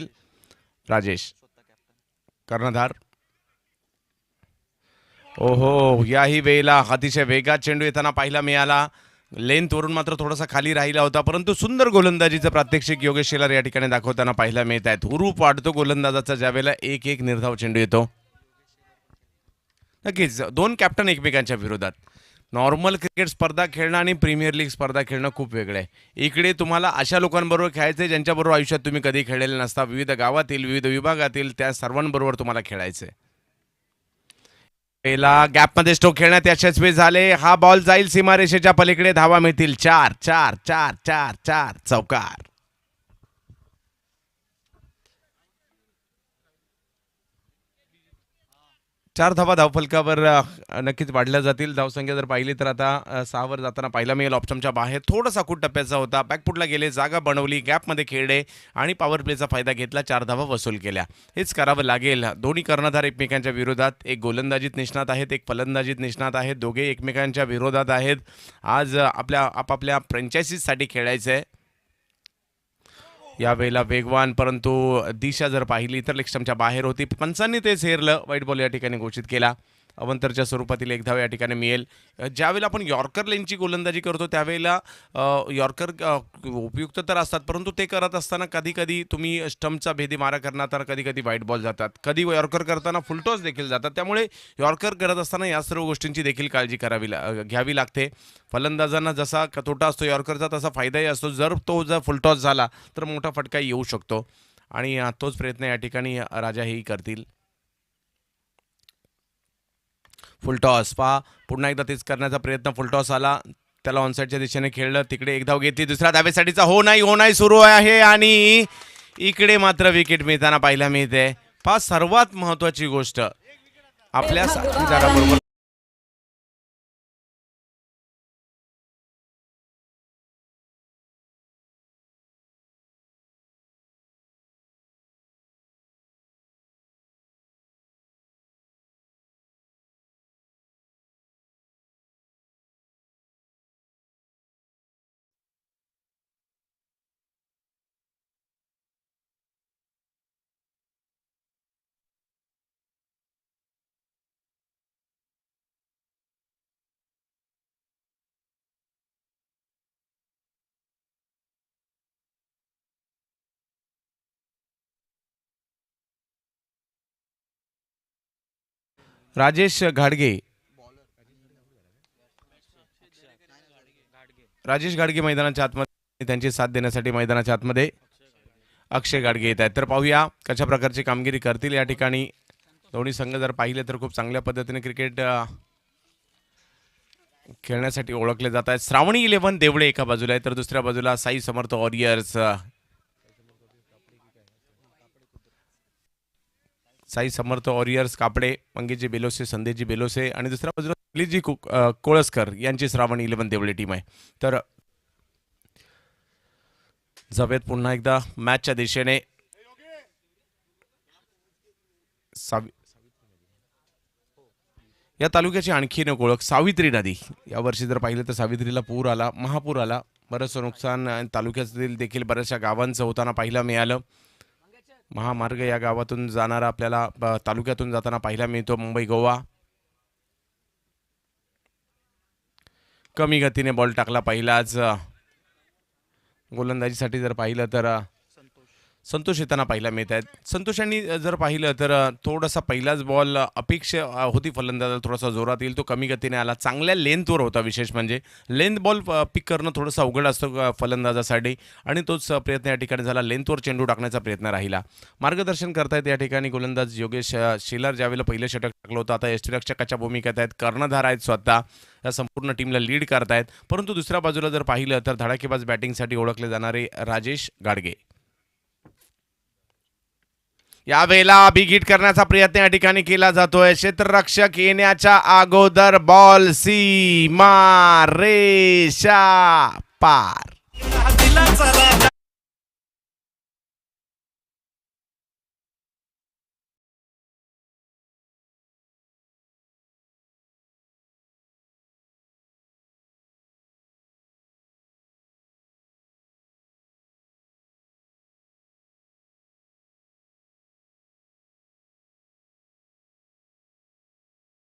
राजेश कर्णधार. ओहो, याही वेळेला अतिशय वेगात चेंडू येताना पाहायला मिळाला. लेंथवरून मात्र थोडासा खाली राहिला होता, परंतु सुंदर गोलंदाजीचं प्रात्यक्षिक योगेश शेलार या ठिकाणी दाखवताना पाहायला मिळत आहेत. हुरूप वाढतो गोलंदाजाचा ज्यावेळेला एक एक निर्धाव चेंडू येतो. नक्कीच दोन कॅप्टन एकमेकांच्या विरोधात. नॉर्मल क्रिकेट स्पर्धा खेळणं आणि प्रीमियर लीग स्पर्धा खेळणं खूप वेगळं आहे. इकडे तुम्हाला अशा लोकांबरोबर खेळायचं आहे ज्यांच्याबरोबर आयुष्यात तुम्ही कधी खेळलेले नसता. विविध गावातील विविध विभागातील त्या सर्वांबरोबर तुम्हाला खेळायचं आहे. पहिला गॅपमध्ये स्ट्रोक खेळण्यात यशस्वी झाले. हा बॉल जाईल सीमारेषेच्या पलीकडे, धावा मिळतील 4 4 4 4 4 चौकार. 4 धावा धावफलकावर नक्कीच वाढल्या जातील. धावसंख्या जर पाहिली तर आता 6 वर जाताना पाहायला मिळेल. ऑप्शनच्या बाहेर थोडासा खूप टप्प्याचा होता. बॅकफुटला गेले, जागा बनवली, गॅपमध्ये खेळले आणि पॉवर प्लेचा फायदा घेतला. 4 धावा वसूल केल्या. हेच करावं लागेल. दोन्ही कर्णधार एकमेकांच्या विरोधात, एक गोलंदाजीत निष्णात आहेत, एक फलंदाजीत निष्णात आहेत. दोघे एकमेकांच्या विरोधात आहेत. आज आपापल्या फ्रँचायझीसाठी खेळायचं आहे. यावेळेला वेगवान, परंतु दिशा जर पाहिली तर लेगस्टंपच्या बाहेर होती. पंचांनी तेच हेरलं. वाईट बॉल या ठिकाणी घोषित केला. अवंतरच्या स्वरूपातील एक धाव या ठिकाणी मिळेल. ज्यावेळेला आपण यॉर्कर लेनची गोलंदाजी करतो त्यावेळेला यॉर्कर उपयुक्त तर असतात, परंतु ते करत असताना कधी कधी तुम्ही स्टंपचा भेदी मारा करणार तर कधी कधी वाईट बॉल जातात, कधी यॉर्कर करताना फुलटॉस देखील जातात. त्यामुळे यॉर्कर करत असताना या सर्व गोष्टींची देखील काळजी घ्यावी लागते. फलंदाजांना जसा तोटा असतो यॉर्करचा तसा फायदाही असतो. जर फुलटॉस झाला तर मोठा फटका येऊ शकतो आणि तोच प्रयत्न या ठिकाणी राजा हेही करतील. फुलटॉस पहा, पुन्हा एकदा तेच करण्याचा प्रयत्न. फुलटॉस आला, त्याला ऑनसाईडच्या दिशेने खेळलं, तिकडे एक धाव घेतली. दुसऱ्या धावेसाठीचा हो नाही सुरू आहे आणि इकडे मात्र विकेट मिळताना पाहायला मिळते. पहा, सर्वात महत्त्वाची गोष्ट आपल्या साथीदाराबरोबर राजेश घाडगे मैदानाच्या आतमध्ये, त्यांची साथ देण्यासाठी मैदानाच्या आतमध्ये अक्षय गाडगे येत आहेत. तर पाहूया कशा प्रकारची कामगिरी करतील या ठिकाणी. दोन्ही संघ जर पाहिले तर खूप चांगल्या पद्धतीने क्रिकेट खेळण्यासाठी ओळखले जात आहेत. श्रावणी 11 देवळे एका बाजूला आहे तर दुसऱ्या बाजूला साई समर्थ वॉरियर्स, साई समर्थ वॉरियर्स कापडे, मंगेशजी बेलोसे, संदेशजी बेलोसे आणि दुसऱ्या बाजूला दिलीपजी कोळसकर यांची श्रावणी 11 देवळे टीम आहे. तर जावेद पुन्हा एकदा मॅचच्या दिशेने. या तालुक्याची आणखीन एक ओळख सावित्री नदी. यावर्षी जर पाहिलं तर सावित्रीला पूर आला, महापूर आला, बरंचसं नुकसान तालुक्यातील देखील बऱ्याचशा गावांचं होताना पाहायला मिळालं. महामार्ग या गावातून जाणारा आपल्याला तालुक्यातून जाताना पाहायला मिळतो. मुंबई गोवा कमी गतीने बॉल टाकला पहिलाच. गोलंदाजीसाठी जर पाहिलं तर संतोष येताना पाहायला मिळत आहेत. संतोषांनी जर पाहिलं तर थोडासा पहिलाच बॉल अपेक्षा होती फलंदाजाला थोडासा जोरात येईल, तो कमी गतीने आला. चांगल्या लेंथवर होता. विशेष म्हणजे लेंथ बॉल पिक करणं थोडंसं अवघड असतं फलंदाजासाठी आणि तोच प्रयत्न या ठिकाणी झाला. लेंथवर चेंडू टाकण्याचा प्रयत्न राहिला. मार्गदर्शन करतायत या ठिकाणी गोलंदाज योगेश शेलार. ज्यावेळेला पहिलं षटक टाकलं होतं, आता यष्टिरक्षकाच्या भूमिकेत आहेत, कर्णधार आहेत स्वतः, या संपूर्ण टीमला लीड करतायत. परंतु दुसऱ्या बाजूला जर पाहिलं तर धडाकेबाज बॅटिंगसाठी ओळखले जाणारे राजेश गाडगे यावेळेला बिग हिट करण्याचा प्रयत्न या ठिकाणी केला जातोय. क्षेत्ररक्षक येण्याच्या अगोदर बॉल सीमा रेषा पार.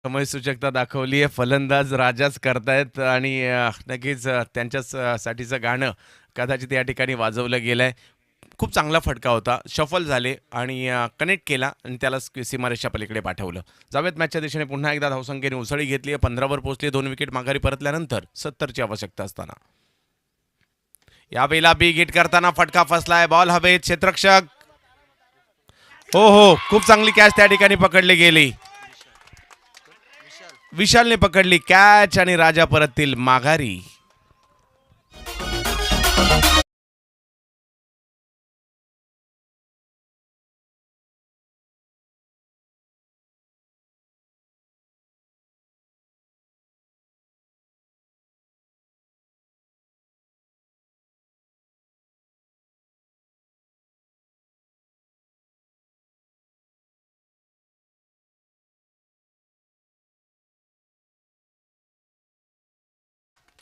समय सूचकता दाखवली आहे. फलंदाज राजाच करतायत आणि नक्कीच त्यांच्यासाठीचं गाणं कदाचित या ठिकाणी वाजवलं गेलं आहे. खूप चांगला फटका होता. शफल झाले आणि कनेक्ट केला आणि त्याला सीमारेषा पलीकडे पाठवलं. जावेत मॅचच्या दिशेने पुन्हा एकदा धावसंख्येने उसळी घेतली आहे. 15वर पोहोचली. 2 विकेट माघारी परतल्यानंतर 70ची आवश्यकता असताना यावेळेला बिग हिट करताना फटका फसलाय. बॉल हवेत. क्षेत्ररक्षक हो खूप चांगली कॅच त्या ठिकाणी पकडली गेली. विशालने पकडली कॅच आणि राजा परततील माघारी.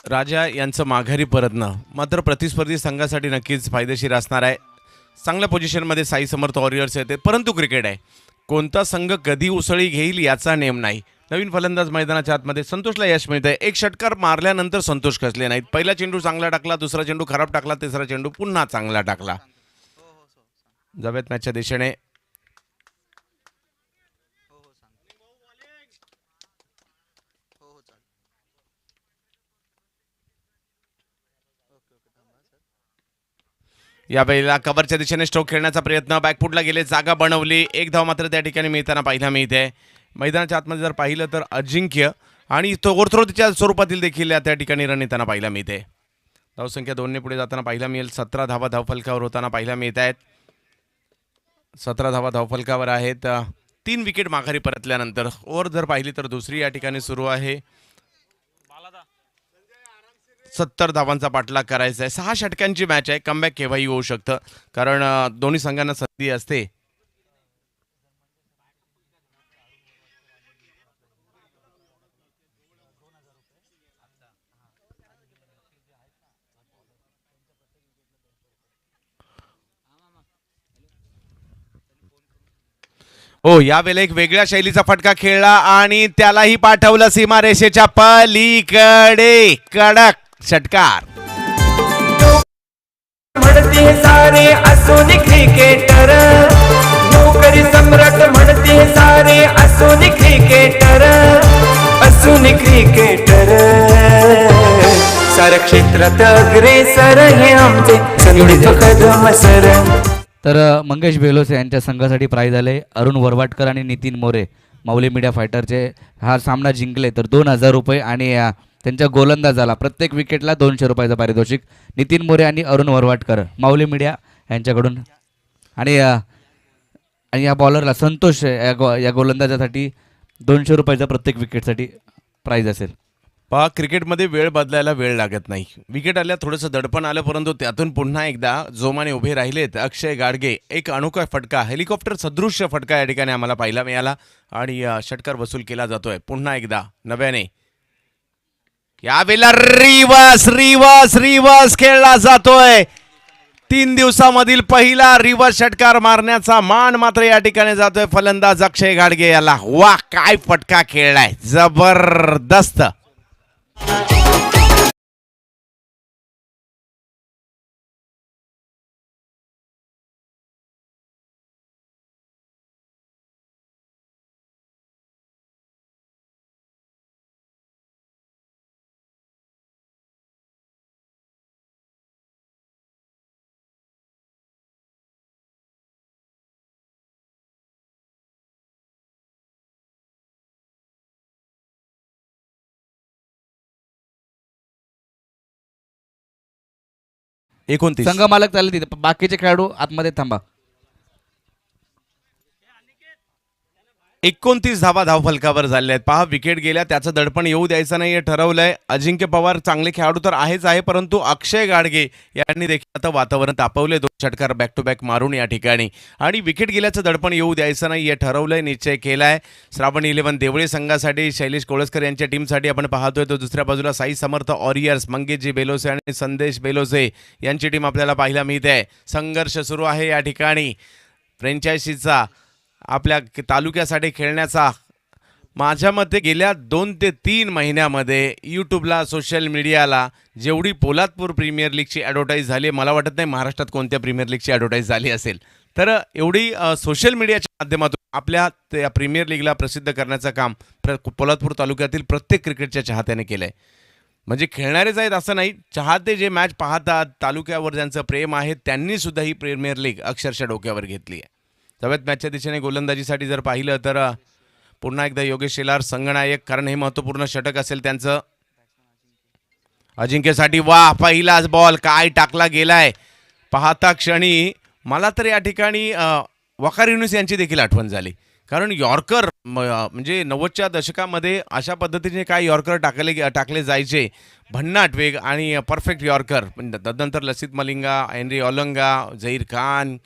राजा यांचं माघारी परतणं मात्र प्रतिस्पर्धी संघासाठी नक्कीच फायदेशीर असणार आहे. चांगल्या पोझिशनमध्ये साई समर्थ वॉरियर्स येते. परंतु क्रिकेट आहे, कोणता संघ कधी उसळी घेईल याचा नेम नाही. नवीन फलंदाज मैदानाच्या आतमध्ये. संतोषला यश मिळतंय. एक षटकार मारल्यानंतर संतोष खचले नाहीत. पहिला चेंडू चांगला टाकला, दुसरा चेंडू खराब टाकला, तिसरा चेंडू पुन्हा चांगला टाकला. जावेत मॅचच्या दिशेने यावेळेला कव्हरच्या दिशेने स्ट्रोक खेळण्याचा प्रयत्न. बॅकफुटला गेले, जागा बनवली. एक धाव मात्र त्या ठिकाणी मिळताना पाहायला मिळते. मैदानाच्या आतमध्ये जर पाहिलं तर अजिंक्य आणि तो ओव्हरथ्रोच्या स्वरूपातील देखील त्या ठिकाणी रन येताना पाहायला मिळते. धावसंख्या 2ने पुढे जाताना पाहायला मिळेल. 17 धावा धावफलकावर होताना पाहायला मिळत आहेत. 17 धावा धावफलकावर आहेत. 3 विकेट माघारी परतल्यानंतर ओव्हर जर पाहिली तर दुसरी या ठिकाणी सुरू आहे. 70 धावांचा पाठलाग करायचा आहे. 6 षटकांची मॅच आहे. कमबॅक केव्हाही होऊ शकतं कारण दोन्ही संघांना संधी असते. हो यावेळेला एक वेगळ्या शैलीचा फटका खेळला आणि त्यालाही पाठवलं सीमारेषेच्या पलीकडे. कडक षटकार. म्हणते सारे असून क्रिकेटर, नोकरी सम्राट म्हणते सारे असून क्रिकेटर, असून क्रिकेटर, सारे क्षेत्रात अग्रेसर हे आमचे संगीत कदम सर. तर मंगेश बेलोसे यांच्या संघासाठी प्राईज आले. अरुण वरवाटकर आणि नितीन मोरे माऊली मीडिया फायटरचे हा सामना जिंकले. तर 2000 रुपये आणि त्यांच्या गोलंदाजाला प्रत्येक विकेटला 200 रुपयाचं पारितोषिक. नितीन मोरे आणि अरुण वरवाटकर माऊली मीडिया यांच्याकडून. आणि या बॉलरला संतोष या गोलंदाजासाठी 200 रुपयाचा प्रत्येक विकेटसाठी प्राईज असेल. पहा क्रिकेटमध्ये वेळ बदलायला वेळ लागत नाही. विकेट आल्या थोडंसं दडपण आलं, परंतु त्यातून पुन्हा एकदा जोमाने उभे राहिलेत अक्षय गाडगे. एक अनोखा फटका, हेलिकॉप्टर सदृश्य फटका या ठिकाणी आम्हाला पाहायला मिळाला आणि षटकार वसूल केला जातोय पुन्हा एकदा नव्याने. यावेळेला रिवर्स रिवर्स रिवर्स खेळला जातोय. 3 दिवसामधील पहिला रिवर्स षटकार मारण्याचा मान मात्र या ठिकाणी जातोय फलंदाज अक्षय गाडगे याला. वा काय फटका खेळलाय, जबरदस्त. संघ मालक चालले तिथे, बाकीचे खेळाडू आतमध्ये थांबा. 29 धावा धावफलकावर झालेल्या आहेत. पहा विकेट गेल्या, त्याचं दडपण येऊ द्यायचं नाही हे ठरवलंय. अजिंक्य पवार चांगले खेळाडू तर आहेच आहे, परंतु अक्षय गाडगे यांनी देखील आता वातावरण तापवले. 2 षटकार बॅक टू बॅक मारून या ठिकाणी आणि विकेट गेल्याचं दडपण येऊ द्यायचं नाही हे ठरवलंय, निश्चय केलाय. श्रावण 11 देवळे संघासाठी शैलेश कोळसकर यांच्या टीमसाठी आपण पाहतोय. तो दुसऱ्या बाजूला साई समर्थ वॉरियर्स, मंगेशजी बेलोसे आणि संदेश बेलोसे यांची टीम आपल्याला पाहायला मिळते. संघर्ष सुरू आहे या ठिकाणी फ्रँचायझीचा, आपल्या तालुक्यासाठी खेळण्याचा. माझ्या मते गेल्या 2 ते 3 महिन्यामध्ये यूट्यूबला, सोशल मीडियाला जेवढी पोलादपूर प्रीमियर लीगची ॲडव्हर्टाईज झाली, मला वाटत नाही महाराष्ट्रात कोणत्या प्रीमियर लीगची ॲडव्हर्टाईज झाली असेल. तर एवढी सोशल मीडियाच्या माध्यमातून आपल्या त्या प्रीमियर लीगला प्रसिद्ध करण्याचं काम पोलादपूर तालुक्यातील प्रत्येक क्रिकेटच्या चाहत्याने केलं आहे. म्हणजे खेळणारेच आहेत असं नाही, चाहते जे मॅच पाहतात, तालुक्यावर ज्यांचं प्रेम आहे, त्यांनीसुद्धा ही प्रीमियर लीग अक्षरशः डोक्यावर घेतली आहे. सगळ्यात मॅचच्या दिशेने गोलंदाजीसाठी जर पाहिलं तर पुन्हा एकदा योगेश शेलार संघनायक, कारण हे महत्त्वपूर्ण षटक असेल त्यांचं. अजिंक्यसाठी वा पहिलाच बॉल काय टाकला गेलाय. पाहता क्षणी मला तर या ठिकाणी वकार युनुस यांची देखील आठवण झाली, कारण यॉर्कर म्हणजे 90च्या दशकामध्ये अशा पद्धतीने काय यॉर्कर टाकले जायचे, भन्नाट वेग आणि परफेक्ट यॉर्कर. तदनंतर लसित मलिंगा, हेनरी ओलंगा, झहीर खान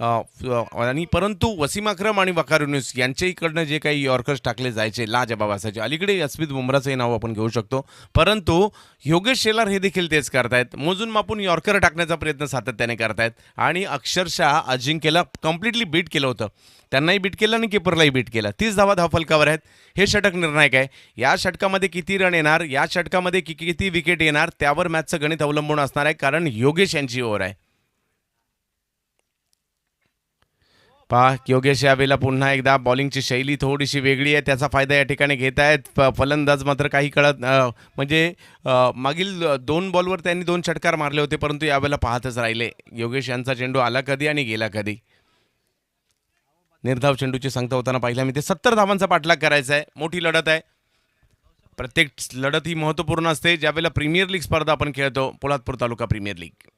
आणि परंतु वसीम अक्रम आणि वकार युनुस यांच्या इकडनं जे काही यॉर्कर्स टाकले जायचे लाजबाब असायचे. अलीकडे जसप्रीत बुमराचंही नाव आपण घेऊ शकतो, परंतु योगेश शेलार हे देखील तेच करतायत. मोजून मापून यॉर्कर टाकण्याचा प्रयत्न सातत्याने करतायत आणि अक्षरशः अजिंक्यला कम्प्लिटली बीट केलं होतं. त्यांनाही बीट केलं आणि किपरलाही बीट केलं. 30 धावा धावफलकावर आहेत. हे षटक निर्णायक आहे. या षटकामध्ये किती रन येणार, या षटकामध्ये किती विकेट येणार, त्यावर मॅचचं गणित अवलंबून असणार आहे, कारण योगेश यांची ओव्हर आहे. पहा योगेश यावेळेला पुन्हा एकदा बॉलिंगची शैली थोडीशी वेगळी आहे, त्याचा फायदा या ठिकाणी घेत आहेत फलंदाज. मात्र काही कळत म्हणजे मागील 2 बॉलवर त्यांनी 2 षटकार मारले होते, परंतु यावेळेला पाहतच राहिले. योगेश यांचा चेंडू आला कधी आणि गेला कधी. निर्धाव चेंडूची सांगता होताना पाहिला मी ते 70 धावांचा पाठलाग करायचा आहे. मोठी लढत आहे. प्रत्येक लढत ही महत्त्वपूर्ण असते. ज्यावेळेला प्रीमियर लीग स्पर्धा आपण खेळतो, पोलादपूर तालुका प्रीमियर लीग,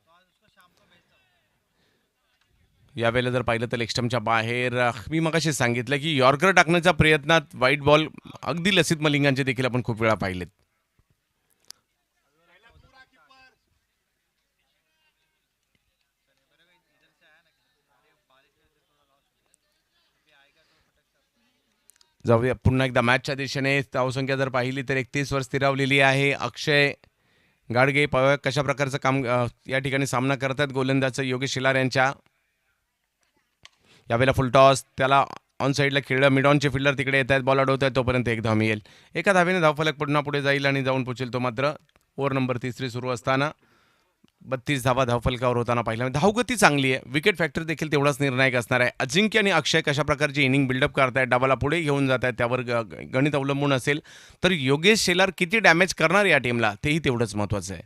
यावेळेला जर पाहिलं तर लेगस्टम्पच्या बाहेर मी मगाशी सांगितलं की यॉर्कर टाकण्याच्या प्रयत्नात व्हाईट बॉल अगदी लसित मलिंगांचे देखील आपण खूप वेळा पाहिलेत. जाऊया पुन्हा एकदा मॅचच्या दिशेने. धावसंख्या जर पाहिली तर 31 वर स्थिरावलेली आहे. अक्षय गाडगे कशा प्रकारचं काम या ठिकाणी सामना करतात गोलंदाज योगेश शेलार यांच्या. यावेळेला फुल टॉस, त्याला ऑन साईडला खेळलं, मिड ऑनचे फिल्डर तिकडे येत आहेत, बॉल अडवत आहेत, तोपर्यंत 1 धाव मिळेल. एका धावेने धावफलक पुन्हा पुढे जाईल आणि जाऊन पोचेल तो. मात्र ओव्हर नंबर 3 सुरू असताना 32 धावा धावफलकावर होताना पाहिला. धावगती चांगली आहे, विकेट फॅक्टर देखील तेवढाच निर्णायक असणार आहे. अजिंक्य आणि अक्षय कशा प्रकारची इनिंग बिल्डअप करतायत, डावाला पुढे घेऊन जात आहेत, त्यावर गणित अवलंबून असेल. तर योगेश शेलार किती डॅमेज करणार या टीमला तेही तेवढंच महत्त्वाचं आहे.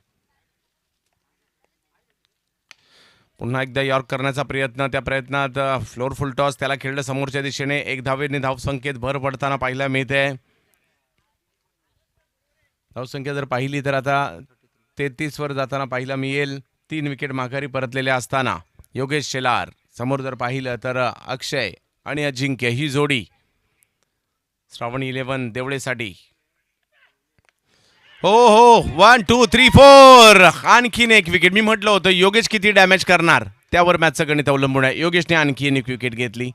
पुन्हा एकदा यॉर्क करण्याचा प्रयत्न, त्या प्रयत्नात फ्लोर फुल टॉस, त्याला खेळलं समोरच्या दिशेने. 1 धावेने धावसंख्येत भर पडताना पाहायला मिळते. धावसंख्या जर पाहिली तर आता 33 वर जाताना पाहायला मिळेल. 3 विकेट माघारी परतलेल्या असताना योगेश शेलार समोर जर पाहिलं तर अक्षय आणि अजिंक्य ही जोडी श्रावण 11 देवळेसाठी. हो हो 1 2 3 4 आणखीन एक विकेट. मी म्हटलं होतं योगेश किती डॅमेज करणार त्यावर मॅचचं गणित अवलंबून आहे. योगेशने आणखी एक विकेट घेतली.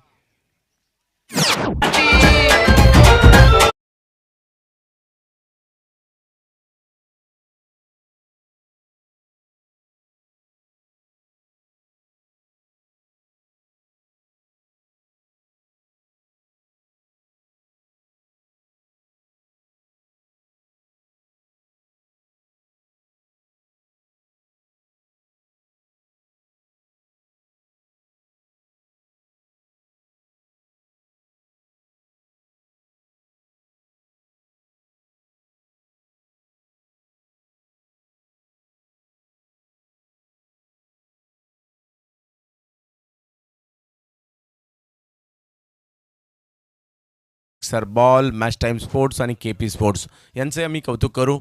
Sir ball match time sports आणि केपी स्पोर्ट्स यांचे आम्ही कौतुक करू.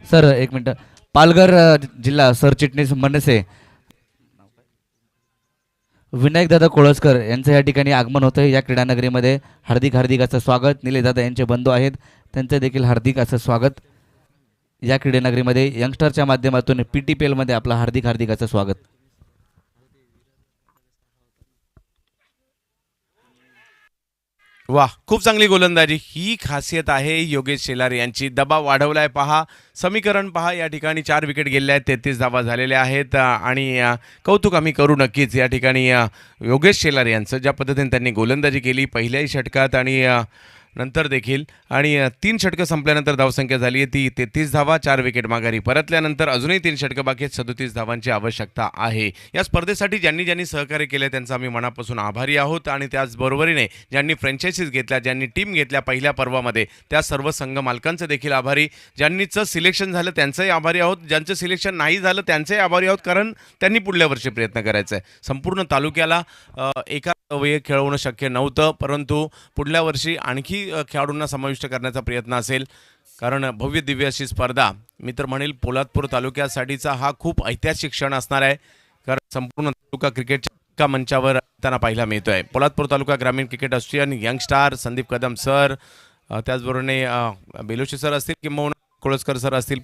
सर एक मिनटं. पालघर जिल्हा सरचिटणीस मनसे विनायक दादा कोळसकर यांचं या ठिकाणी आगमन होतं. या क्रीडानगरीमध्ये हार्दिक हार्दिक असं स्वागत. निलेश दादा यांचे बंधू आहेत, त्यांचं देखील हार्दिक असं स्वागत. या क्रीडानगरीमध्ये यंगस्टरच्या माध्यमातून PTPL मध्ये आपलं हार्दिक हार्दिक असं स्वागत. वा, खूप चांगली गोलंदाजी. ही खासियत आहे योगेश शेलार यांची. दबाव वाढवलाय पहा, समीकरण पहा. या ठिकाणी 4 विकेट गेलेल्या आहेत, 33 धावा झालेल्या आहेत आणि कौतुक आम्ही करू नक्कीच या ठिकाणी योगेश शेलार यांचं. ज्या पद्धतीने त्यांनी गोलंदाजी केली पहिल्याही षटकात आणि नंतर देखील, आणि 3 षटकं संपल्यानंतर धावसंख्या झाली आहे ती 33 धावा. 4 विकेट माघारी परतल्यानंतर अजूनही 3 षटकं बाकी आहेत. 37 धावांची आवश्यकता आहे. या स्पर्धेसाठी ज्यांनी ज्यांनी सहकार्य केले त्यांचा आम्ही मनापासून आभारी आहोत. आणि त्याचबरोबरीने ज्यांनी फ्रँचायझीज घेतल्या, ज्यांनी टीम घेतल्या पहिल्या पर्वामध्ये, त्या सर्व संघ मालकांचे देखील आभारी. ज्यांनीचं सिलेक्शन झालं त्यांचंही आभारी आहोत. ज्यांचं सिलेक्शन नाही झालं त्यांचंही आभारी आहोत, कारण त्यांनी पुढल्या वर्षी प्रयत्न करायचा आहे. संपूर्ण तालुक्याला एका वेळी खेळवणं शक्य नव्हतं, परंतु पुढल्या वर्षी आणखी खेळाडूंना समाविष्ट करण्याचा प्रयत्न असेल. कारण भव्य दिव्य अशी स्पर्धा, मी तर म्हणेल पोलादपूर तालुक्यासाठीचा हा खूप ऐतिहासिक क्षण असणार आहे. कारण संपूर्ण तालुका क्रिकेटच्या एका मंचावर त्यांना पाहायला मिळतोय. पोलादपूर तालुका ग्रामीण cricket association, young star, Sandeep Kadam sir, त्याचबरोबरने बेलोशी सर असतील किंवा कोळसकर सर असतील,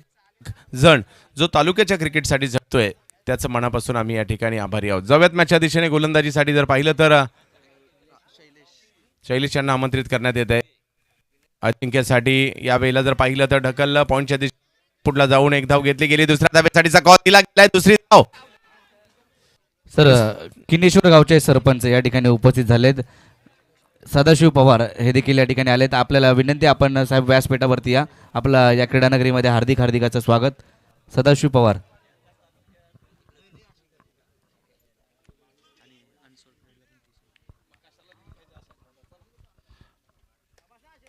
जण जो तालुक्याच्या क्रिकेटसाठी झटतोय त्याचं मनापासून आम्ही या ठिकाणी आभारी आहोत. जाऊयात मॅचच्या दिशेने. गोलंदाजीसाठी जर पाहिलं तर शैलेश यांना आमंत्रित करण्यात येत आहे. अजिंक्यसाठी यावेळेला जर पाहिलं तर ढकललं पॉईंटच्या दिशेने, पुढला जाऊन एक धाव घेतली गेली. दुसऱ्या धावेसाठीचा कॉल दिला गेलाय. दुसरी धाव. सर किनेश्वर गावचे सरपंच या ठिकाणी उपस्थित झालेत. सदाशिव पवार हे देखील या ठिकाणी आलेत. आपल्याला विनंती, आपण साहेब व्यासपीठावरती या. आपला या क्रीडानगरीमध्ये हार्दिक हार्दिकाचं स्वागत. सदाशिव पवार.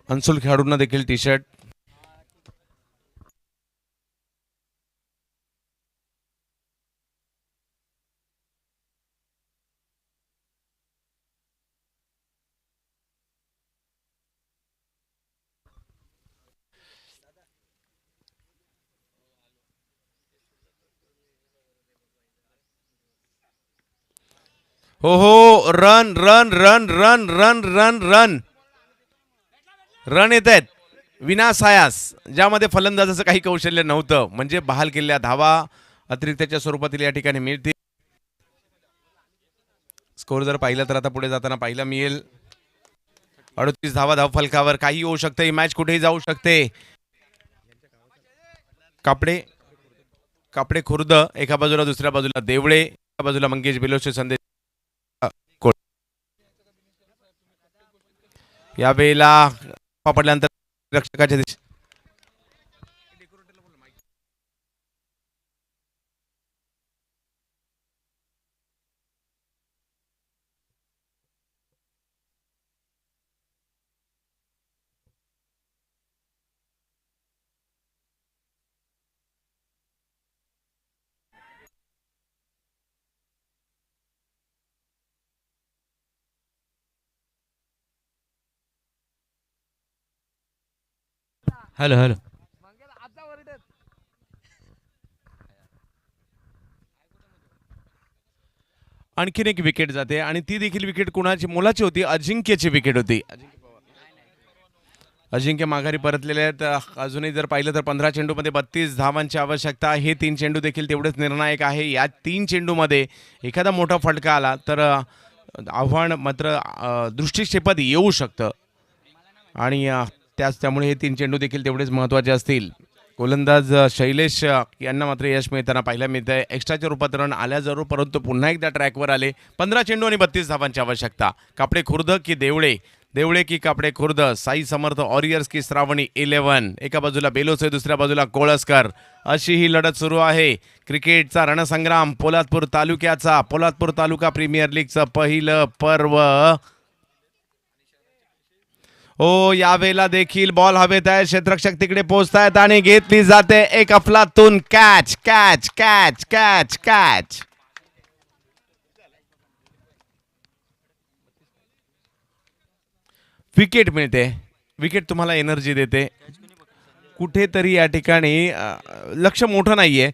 अनसोल खेळाडूंना देखील टी शर्ट. हो हो, run run run run run run run run येत आहेत विनासायास, ज्यामध्ये फलंदाजाचं काही कौशल्य नव्हतं. म्हणजे बहाल केलेल्या धावा अतिरिक्तच्या स्वरूपातील या ठिकाणी मिळतील. स्कोर जर पाहिलं तर आता पुढे जाताना पाहायला मिळेल 38 धावा धावफलकावर. काही होऊ शकते, ही मॅच कुठेही जाऊ शकते. कापडे कापडे खुर्द एका बाजूला, दुसऱ्या बाजूला देवळे, एका बाजूला मंगेश बेलोशे, संदेश कोळ. यावेळेला पडल्यानंतर रक्षकाच्या दिशेने हॅलो हॅलो. आणखीन एक विकेट जाते आणि ती देखील विकेट कुणाची मोलाची होती? अजिंक्यची विकेट होती. अजिंक्य माघारी परतलेले आहेत. अजूनही जर पाहिलं तर 15 चेंडूमध्ये 32 धावांची आवश्यकता. हे 3 चेंडू देखील तेवढेच निर्णायक आहे. या 3 चेंडूमध्ये एखादा मोठा फटका आला तर आव्हान मात्र दृष्टिक्षेपात येऊ शकतं आणि त्यामुळे हे 3 चेंडू देखील तेवढेच महत्त्वाचे असतील. गोलंदाज शैलेश यांना मात्र यश मिळताना पाहायला मिळतं आहे. एक्स्ट्राच्या रूपात रन आल्या जरूर, परंतु पुन्हा एकदा ट्रॅकवर आले. 15 चेंडू आणि 32 धावांची आवश्यकता. कापडे खुर्द की देवळे, देवळे की कापडे खुर्द, साई समर्थ वॉरियर्स की श्रावणी 11. एका बाजूला बेलोसे, दुसऱ्या बाजूला कोळसकर, अशी ही लढत सुरू आहे. क्रिकेटचा रणसंग्राम पोलादपूर तालुक्याचा. पोलादपूर तालुका प्रीमियर लीगचं पहिलं पर्व. हो, यावेळेला देखील बॉल हवेत आहे. क्षेत्ररक्षक तिकडे पोहोचतायत आणि घेतली जाते एक अफलातून catch catch catch catch catch. Wicket मिळते. विकेट तुम्हाला एनर्जी देते. कुठेतरी या ठिकाणी लक्ष मोठं नाहीये,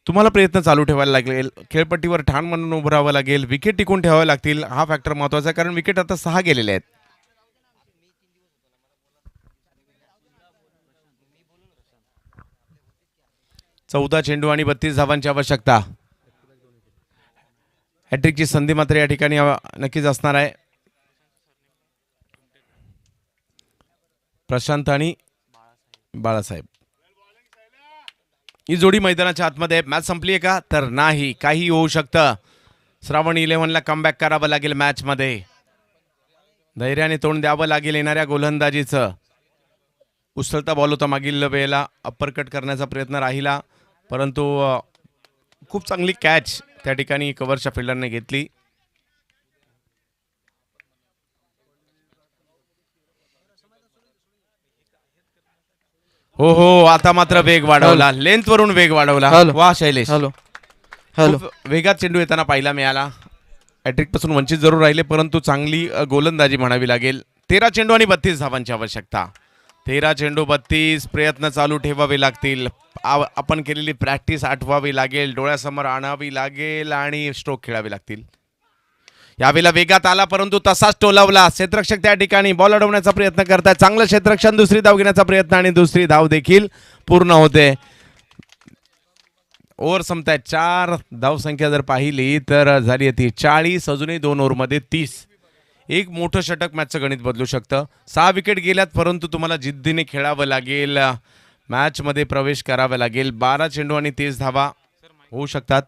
तुम्हाला प्रयत्न चालू ठेवायला लागेल. खेळपट्टीवर ठाण म्हणून उभं राहावं लागेल. विकेट टिकून ठेवावे लागतील. हा फॅक्टर महत्वाचा आहे, कारण विकेट आता 6 गेलेले आहेत. चौदा चेंडू आणि 32 धावांची आवश्यकता. हॅट्रिकची संधी मात्र या ठिकाणी नक्कीच असणार आहे. प्रशांत आणि बाळासाहेब ही जोडी मैदानाच्या आतमध्ये. मॅच संपली आहे का? तर नाही, काही होऊ शकतं. श्रावण 11ला कमबॅक करावं लागेल मॅचमध्ये. धैर्याने तोंड द्यावं लागेल येणाऱ्या गोलंदाजीचं. उसळता बॉल होता मागील वेळेला, अप्परकट करण्याचा प्रयत्न राहिला, परंतु खूप चांगली कॅच त्या ठिकाणी कव्हरच्या फिल्डरने घेतली. हो हो, आता मात्र वेग वाढवला, लेंथ वरून वेग वाढवला. वा शैलेश, खूप वेगात चेंडू येताना पाहायला मिळाला. हॅट्रिक पासून वंचित जरूर राहिले, परंतु चांगली गोलंदाजी म्हणावी लागेल. 13 चेंडू आणि 32 धावांची आवश्यकता. 13 चेंडू 32. प्रयत्न चालू ठेवावे लागतील. आपण केलेली प्रॅक्टिस आठवावी लागेल, डोळ्यासमोर आणावी लागेल आणि स्ट्रोक खेळावे लागतील. यावेळेला वेगात आला, परंतु तसाच टोलावला. क्षेत्ररक्षक त्या ठिकाणी बॉल अडवण्याचा प्रयत्न करताय. चांगलं क्षेत्ररक्षण, दुसरी धाव घेण्याचा प्रयत्न आणि दुसरी धाव देखील पूर्ण होते. ओव्हर संपताय. 4 धावसंख्या जर पाहिली तर झाली ती 40. अजूनही 2 ओव्हरमध्ये 30. एक मोठं षटक मॅचचं गणित बदलू शकतं. 6 विकेट गेल्यात, परंतु तुम्हाला जिद्दीने खेळावं लागेल, मॅचमध्ये प्रवेश करावा लागेल. 12 चेंडू आणि 30 धावा होऊ शकतात.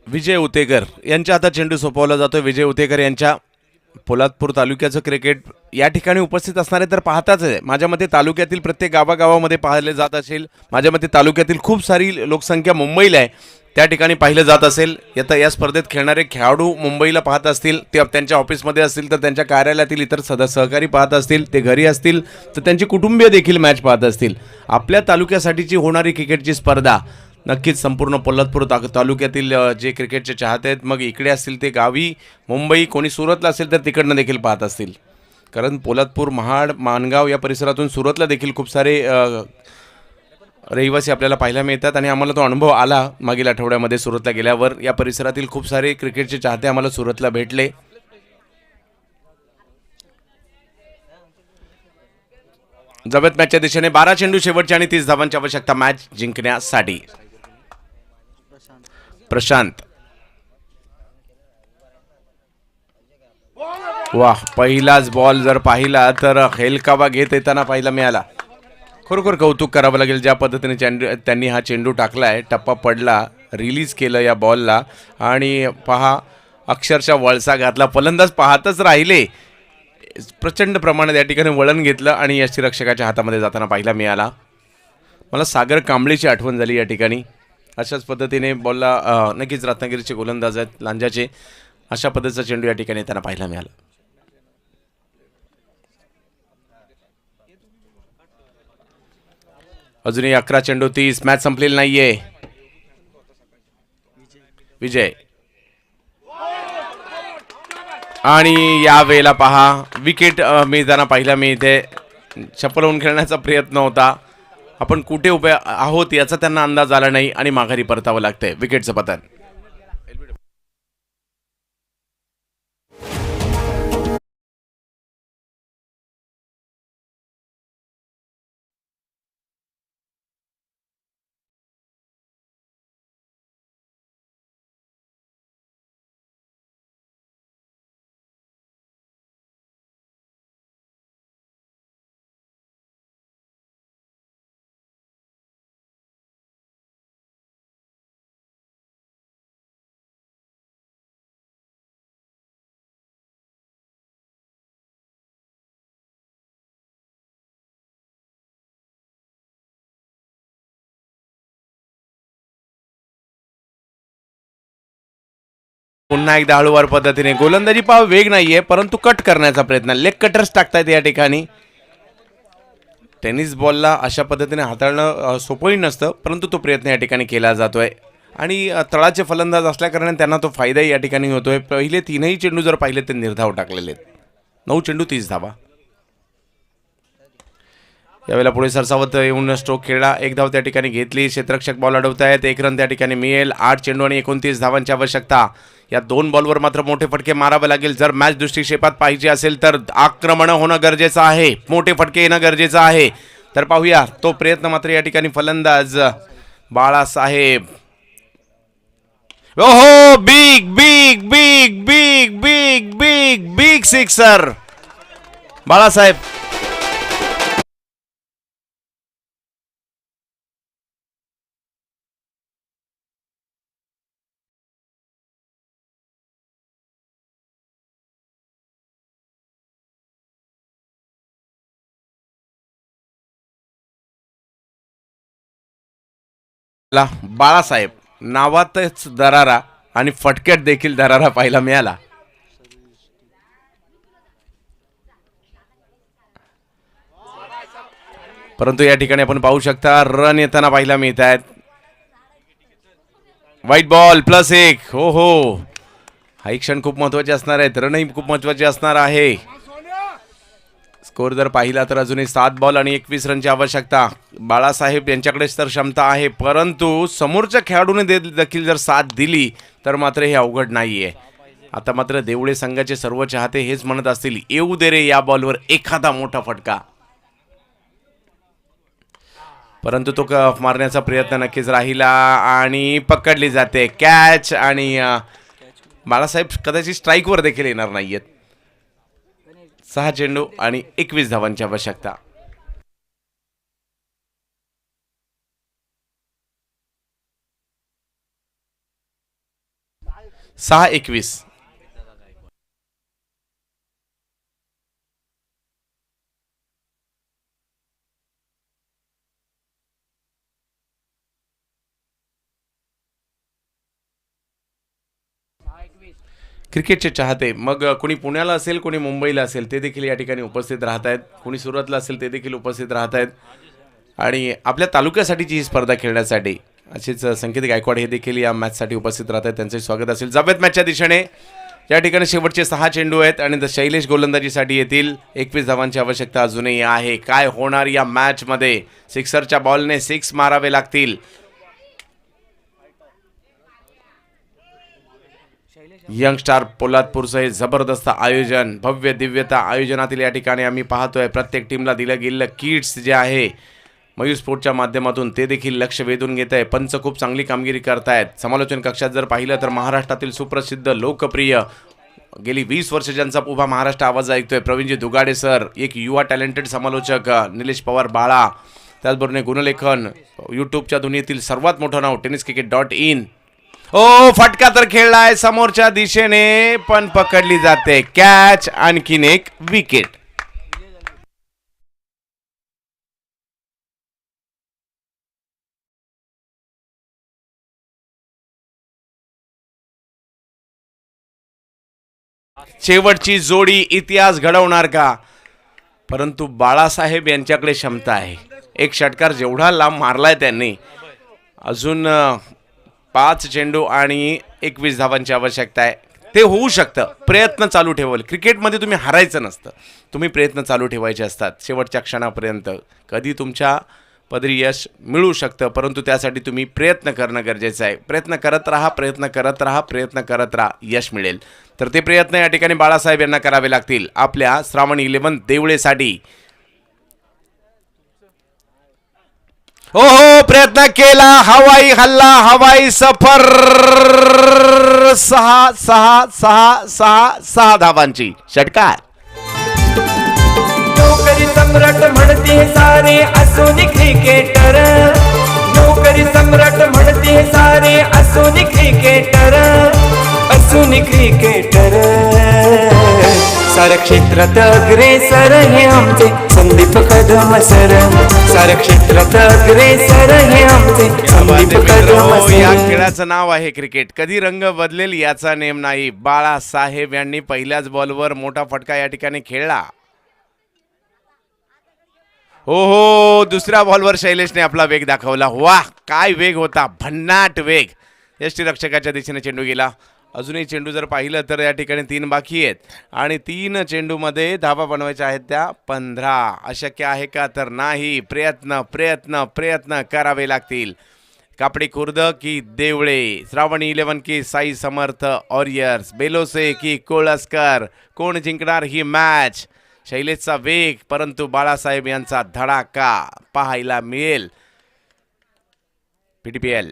विजय उतेकर यांच्या हातात चेंडू सोपवला जातो. विजय उतेकर यांच्या पोलादपूर तालुक्याचं क्रिकेट या ठिकाणी उपस्थित असणारे तर पाहताच आहे. माझ्या मते तालुक्यातील प्रत्येक गावागावामध्ये पाहिले जात असेल. माझ्या मते तालुक्यातील खूप सारी लोकसंख्या मुंबईला आहे, त्या ठिकाणी पाहिलं जात असेल. या स्पर्धेत खेळणारे खेळाडू मुंबईला पाहत असतील, ते त्यांच्या ऑफिसमध्ये असतील तर त्यांच्या कार्यालयातील इतर सहकारी पाहत असतील, ते घरी असतील तर त्यांची कुटुंबीय देखील मॅच पाहत असतील. आपल्या तालुक्यासाठीची होणारी क्रिकेटची स्पर्धा नक्कीच संपूर्ण पोलादपूर तालुक्यातील जे क्रिकेटचे चाहते आहेत, मग इकडे असतील ते गावी, मुंबई, कोणी सुरतला असेल तर तिकडनं देखील पाहत असतील. कारण पोलादपूर, महाड, माणगाव या परिसरातून सुरतला देखील खूप सारे रहिवासी आपल्याला पाहायला मिळतात आणि आम्हाला तो अनुभव आला मागील आठवड्यामध्ये सुरतला गेल्यावर. या परिसरातील खूप सारे क्रिकेटचे चाहते आम्हाला सुरतला भेटले. जबत मॅचच्या दिशेने 12 चेंडू शेवटची आणि 30 धावांची आवश्यकता मॅच जिंकण्यासाठी. प्रशांत, वाह, पहिलाच बॉल जर पाहिला तर हेलकावा घेत येताना पाहायला मिळाला. खरोखर कौतुक करावं लागेल ज्या पद्धतीने त्यांनी हा चेंडू टाकलाय. टप्पा पडला, रिलीज केलं या बॉलला आणि पहा अक्षरशः वळसा घातला. फलंदाज पाहतच राहिले, प्रचंड प्रमाणात या ठिकाणी वळण घेतलं आणि यष्टीरक्षकाच्या हातामध्ये जाताना पाहायला मिळाला. मला सागर कांबळेची आठवण झाली या ठिकाणी. अशाच पद्धतीने बॉलला नक्कीच रत्नागिरीचे गोलंदाज आहेत लांजाचे. अशा पद्धतीचा चेंडू या ठिकाणी त्यांना पाहायला मिळाला. अजूनही 11 चेंडू 30. मॅच संपलेली नाहीये. विजय आणि या वेळेला पहा विकेट मिळताना पाहिला मी इथे चप्पल होऊन खेळण्याचा प्रयत्न होता. आपण कुठे उभे आहोत याचा त्यांना अंदाज आला नाही आणि माघारी परतावं लागतंय. विकेटचं पतन. पुन्हा एकदा हळूवार पद्धतीने गोलंदाजी पाव वेग नाहीये परंतु कट करण्याचा प्रयत्न. लेग कटर्स टाकतायत या ठिकाणी. टेनिस बॉलला अशा पद्धतीने हाताळणं सोपंही नसतं परंतु तो प्रयत्न या ठिकाणी केला जातोय आणि तळाचे फलंदाज असल्याकारणाने त्यांना तो फायदाही या ठिकाणी होतोय. पहिले 3ही चेंडू जर पाहिले ते निर्धाव टाकलेले आहेत. 9 चेंडू 30 धावा. यावेळेला पुढे सरसावत येऊन स्ट्रोक खेळला. 1 धाव त्या ठिकाणी घेतली. क्षेत्ररक्षक बॉल अडवतायत. 1 रन त्या ठिकाणी मिळेल. 8 चेंडू आणि 29 धावांची आवश्यकता. या 2 बॉलवर मात्र मोठे फटके मारावे लागेल जर मॅच दृष्टिक्षेपात पाहिजे असेल तर. आक्रमण होणं गरजेचं आहे. मोठे फटके येणं गरजेचं आहे. तर पाहूया तो प्रयत्न मात्र या ठिकाणी फलंदाज बाळासाहेब. ओहो big big big big big big big sixer Balasaheb. Balasaheb नावातच दरारा आणि फटक्यात देखील दरारा पाहायला मिळाला. परंतु या ठिकाणी आपण पाहू शकता रन येताना पाहायला मिळत आहेत. White ball +1. हो हो हा क्षण खूप महत्वाचे असणार आहेत. रनही खूप महत्वाचे असणार आहे. स्कोर जर पाहिला तर अजूनही 7 बॉल आणि 21 रनची आवश्यकता. बाळासाहेब यांच्याकडेच तर क्षमता आहे परंतु समोरच्या खेळाडूने देखील जर साथ दिली तर मात्र हे अवघड नाहीये. आता मात्र देवळे संघाचे सर्व चाहते हेच म्हणत असतील येऊ दे रे या बॉलवर एखादा मोठा फटका. परंतु तो मारण्याचा प्रयत्न नक्कीच राहिला आणि पकडली जाते कॅच. आणि बाळासाहेब कदाचित स्ट्राईकवर देखील येणार नाहीयेत. 6 चेंडू आणि 21 धावांची आवश्यकता. सहा 21. क्रिकेटचे चाहते मग कोणी पुण्याला असेल कोणी मुंबईला असेल ते देखील या ठिकाणी उपस्थित राहत आहेत. कोणी सुरतला असेल ते देखील उपस्थित राहत आहेत आणि आपल्या तालुक्यासाठीची ही स्पर्धा खेळण्यासाठी असेच संकेत गायकवाड हे देखील या मॅचसाठी उपस्थित राहत आहेत. त्यांचे स्वागत असेल. जावेद मॅचच्या दिशेने या ठिकाणी शेवटचे 6 चेंडू आहेत आणि शैलेश गोलंदाजीसाठी येतील. 21 धावांची आवश्यकता अजूनही आहे. काय होणार या मॅचमध्ये. सिक्सरच्या बॉलने 6 मारावे लागतील. यंग स्टार पोलादपूरचं हे जबरदस्त आयोजन भव्य दिव्यता आयोजनातील या ठिकाणी आम्ही पाहतोय. प्रत्येक टीमला दिलं गेलेलं किट्स जे आहे मयूर स्पोर्टच्या माध्यमातून ते देखील लक्ष वेधून घेत आहे. पंच खूप चांगली कामगिरी करतायत. समालोचन कक्षात जर पाहिलं तर महाराष्ट्रातील सुप्रसिद्ध लोकप्रिय गेली 20 वर्ष ज्यांचा उभा महाराष्ट्र आवाज ऐकतोय प्रवीणजी दुगाडे सर, एक युवा टॅलेंटेड समालोचक निलेश पवार बाळा, त्याचबरोबर गुणलेखन यूट्यूबच्या दुनियेतील सर्वात मोठं नाव tenniscricket.in. ओ फटका तर खेळलाय समोरच्या दिशेने पण पकडली जाते कॅच. आणखीन एक विकेट. शेवटची जोडी इतिहास घडवणार का. परंतु बाळासाहेब यांच्याकडे क्षमता आहे. एक षटकार जेवढा लांब मारलाय त्यांनी, अजून 5 चेंडू आणि 21 धावांची आवश्यकता आहे. ते होऊ शकतं, प्रयत्न चालू ठेवल. क्रिकेटमध्ये तुम्ही हारायचं नसतं, तुम्ही प्रयत्न चालू ठेवायचे असतात शेवटच्या क्षणापर्यंत. कधी तुमच्या पदरी यश मिळू शकतं, परंतु त्यासाठी तुम्ही प्रयत्न करणं गरजेचं आहे. प्रयत्न करत राहा, प्रयत्न करत राहा, प्रयत्न करत राहा, यश मिळेल. तर ते प्रयत्न या ठिकाणी बाळासाहेब यांना करावे लागतील आपल्या श्रावणी 11 देवळेसाठी. हो प्रयत्न केला, हवाई हल्ला, हवाई सफर, 6 धावांची षटकार. नोकरी सम्राट म्हणते सारे असून क्रिकेटर, नोकरी सम्राट म्हणते सारे असून क्रिकेटर, असून क्रिकेटर. साऱ्या क्षेत्रात अग्रेसर हे आमचे संदीप कदम सर, साऱ्या क्षेत्रात अग्रेसर हे आमचे संदीप कदम या सर. खेळाचं नाव आहे क्रिकेट. कधी रंग बदलेल याचा नेम नाही. बाळासाहेब यांनी पहिल्याच बॉलवर मोठा फटका या ठिकाणी खेळला. हो दुसऱ्या बॉलवर शैलेशने आपला वेग दाखवला. वाह काय वेग होता, भन्नाट वेग. यष्टीरक्षकाच्या दिशेने चेंडू गेला. अजूनही चेंडू जर पाहिलं तर या ठिकाणी 3 बाकी आहेत आणि 3 चेंडूमध्ये धावा बनवायच्या आहेत त्या 15. अशक्य आहे का? तर नाही. प्रयत्न प्रयत्न प्रयत्न करावे लागतील. कापडी खुर्द की देवळे, श्रावणी 11 की साई समर्थ वॉरियर्स, बेलोसे की कोळस्कर, कोण जिंकणार ही मॅच? शैलेशचा वेग, परंतु बाळासाहेब यांचा धडाका पाहायला मिळेल. PTPL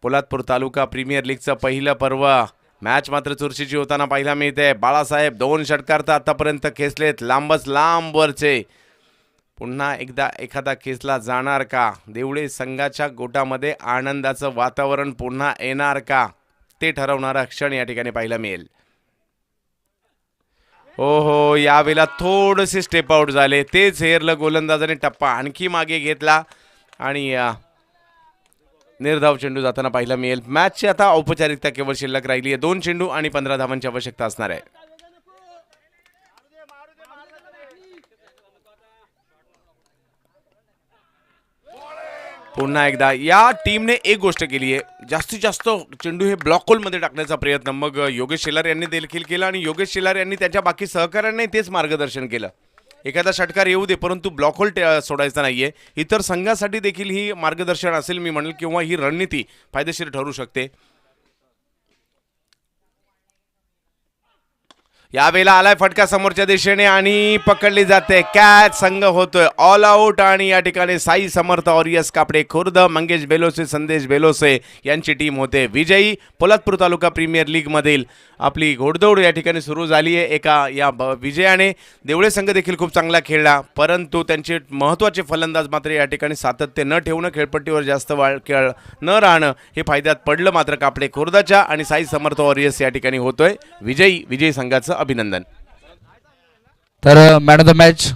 पोलादपूर तालुका प्रीमियर लीगचं पहिलं पर्व. मॅच मात्र चुरशीची होताना पाहायला मिळते. बाळासाहेब 2 षटकार तर आतापर्यंत खेचलेत, लांबच लांबवरचे. पुन्हा एकदा एखादा खेचला जाणार का? देवळे संघाच्या गोटामध्ये आनंदाचं वातावरण पुन्हा येणार का? ते ठरवणारा क्षण या ठिकाणी पाहायला मिळेल. हो यावेळेला थोडेसे स्टेप आउट झाले. तेच हेरलं गोलंदाजाने टप्पा आणखी मागे घेतला आणि निर्धाव चेंडू जाताना पाहायला मिळेल. मॅचची आता औपचारिकता केवळ शिल्लक राहिली आहे. 2 चेंडू आणि 15 धावांची आवश्यकता असणार आहे. पुन्हा एकदा या टीमने एक गोष्ट केली आहे, जास्तीत जास्त चेंडू हे ब्लॉक होलमध्ये टाकण्याचा प्रयत्न मग योगेश शेलार यांनी देखील केला आणि योगेश शेलार यांनी त्याच्या बाकी सहकाऱ्यांनी तेच मार्गदर्शन केलं. एखादा षटकार येऊ दे, परंतु ब्लॉक होल सोडायचा नाहीये. इतर संघासाठी देखील ही मार्गदर्शन असेल मी म्हणेल, किंवा ही रणनीती फायदेशीर ठरू शकते. यावेळेला आलाय फटका समोरच्या दिशेने आणि पकडली जाते. कॅच, संघ होतोय ऑल आउट आणि या ठिकाणी साई समर्थ वॉरियर्स कापडे खुर्द, मंगेश बेलोसे, संदेश बेलोसे यांची टीम होते विजयी. पोलादपूर तालुका प्रीमियर लीग मधील आपली घोडदौड या ठिकाणी सुरू झाली आहे. या विजयाने देवळे संघ देखील खूप चांगला खेळला, परंतु त्यांचे महत्त्वाचे फलंदाज मात्र या ठिकाणी सातत्य न ठेवणं, खेळपट्टीवर जास्त खेळ न राहणं हे फायद्यात पडलं मात्र कापडे खुर्दच्या. आणि साई समर्थ वॉरियर्स या ठिकाणी होतोय विजयी. विजयी संघाचं अभिनंदन. तर मॅन ऑफ द मॅच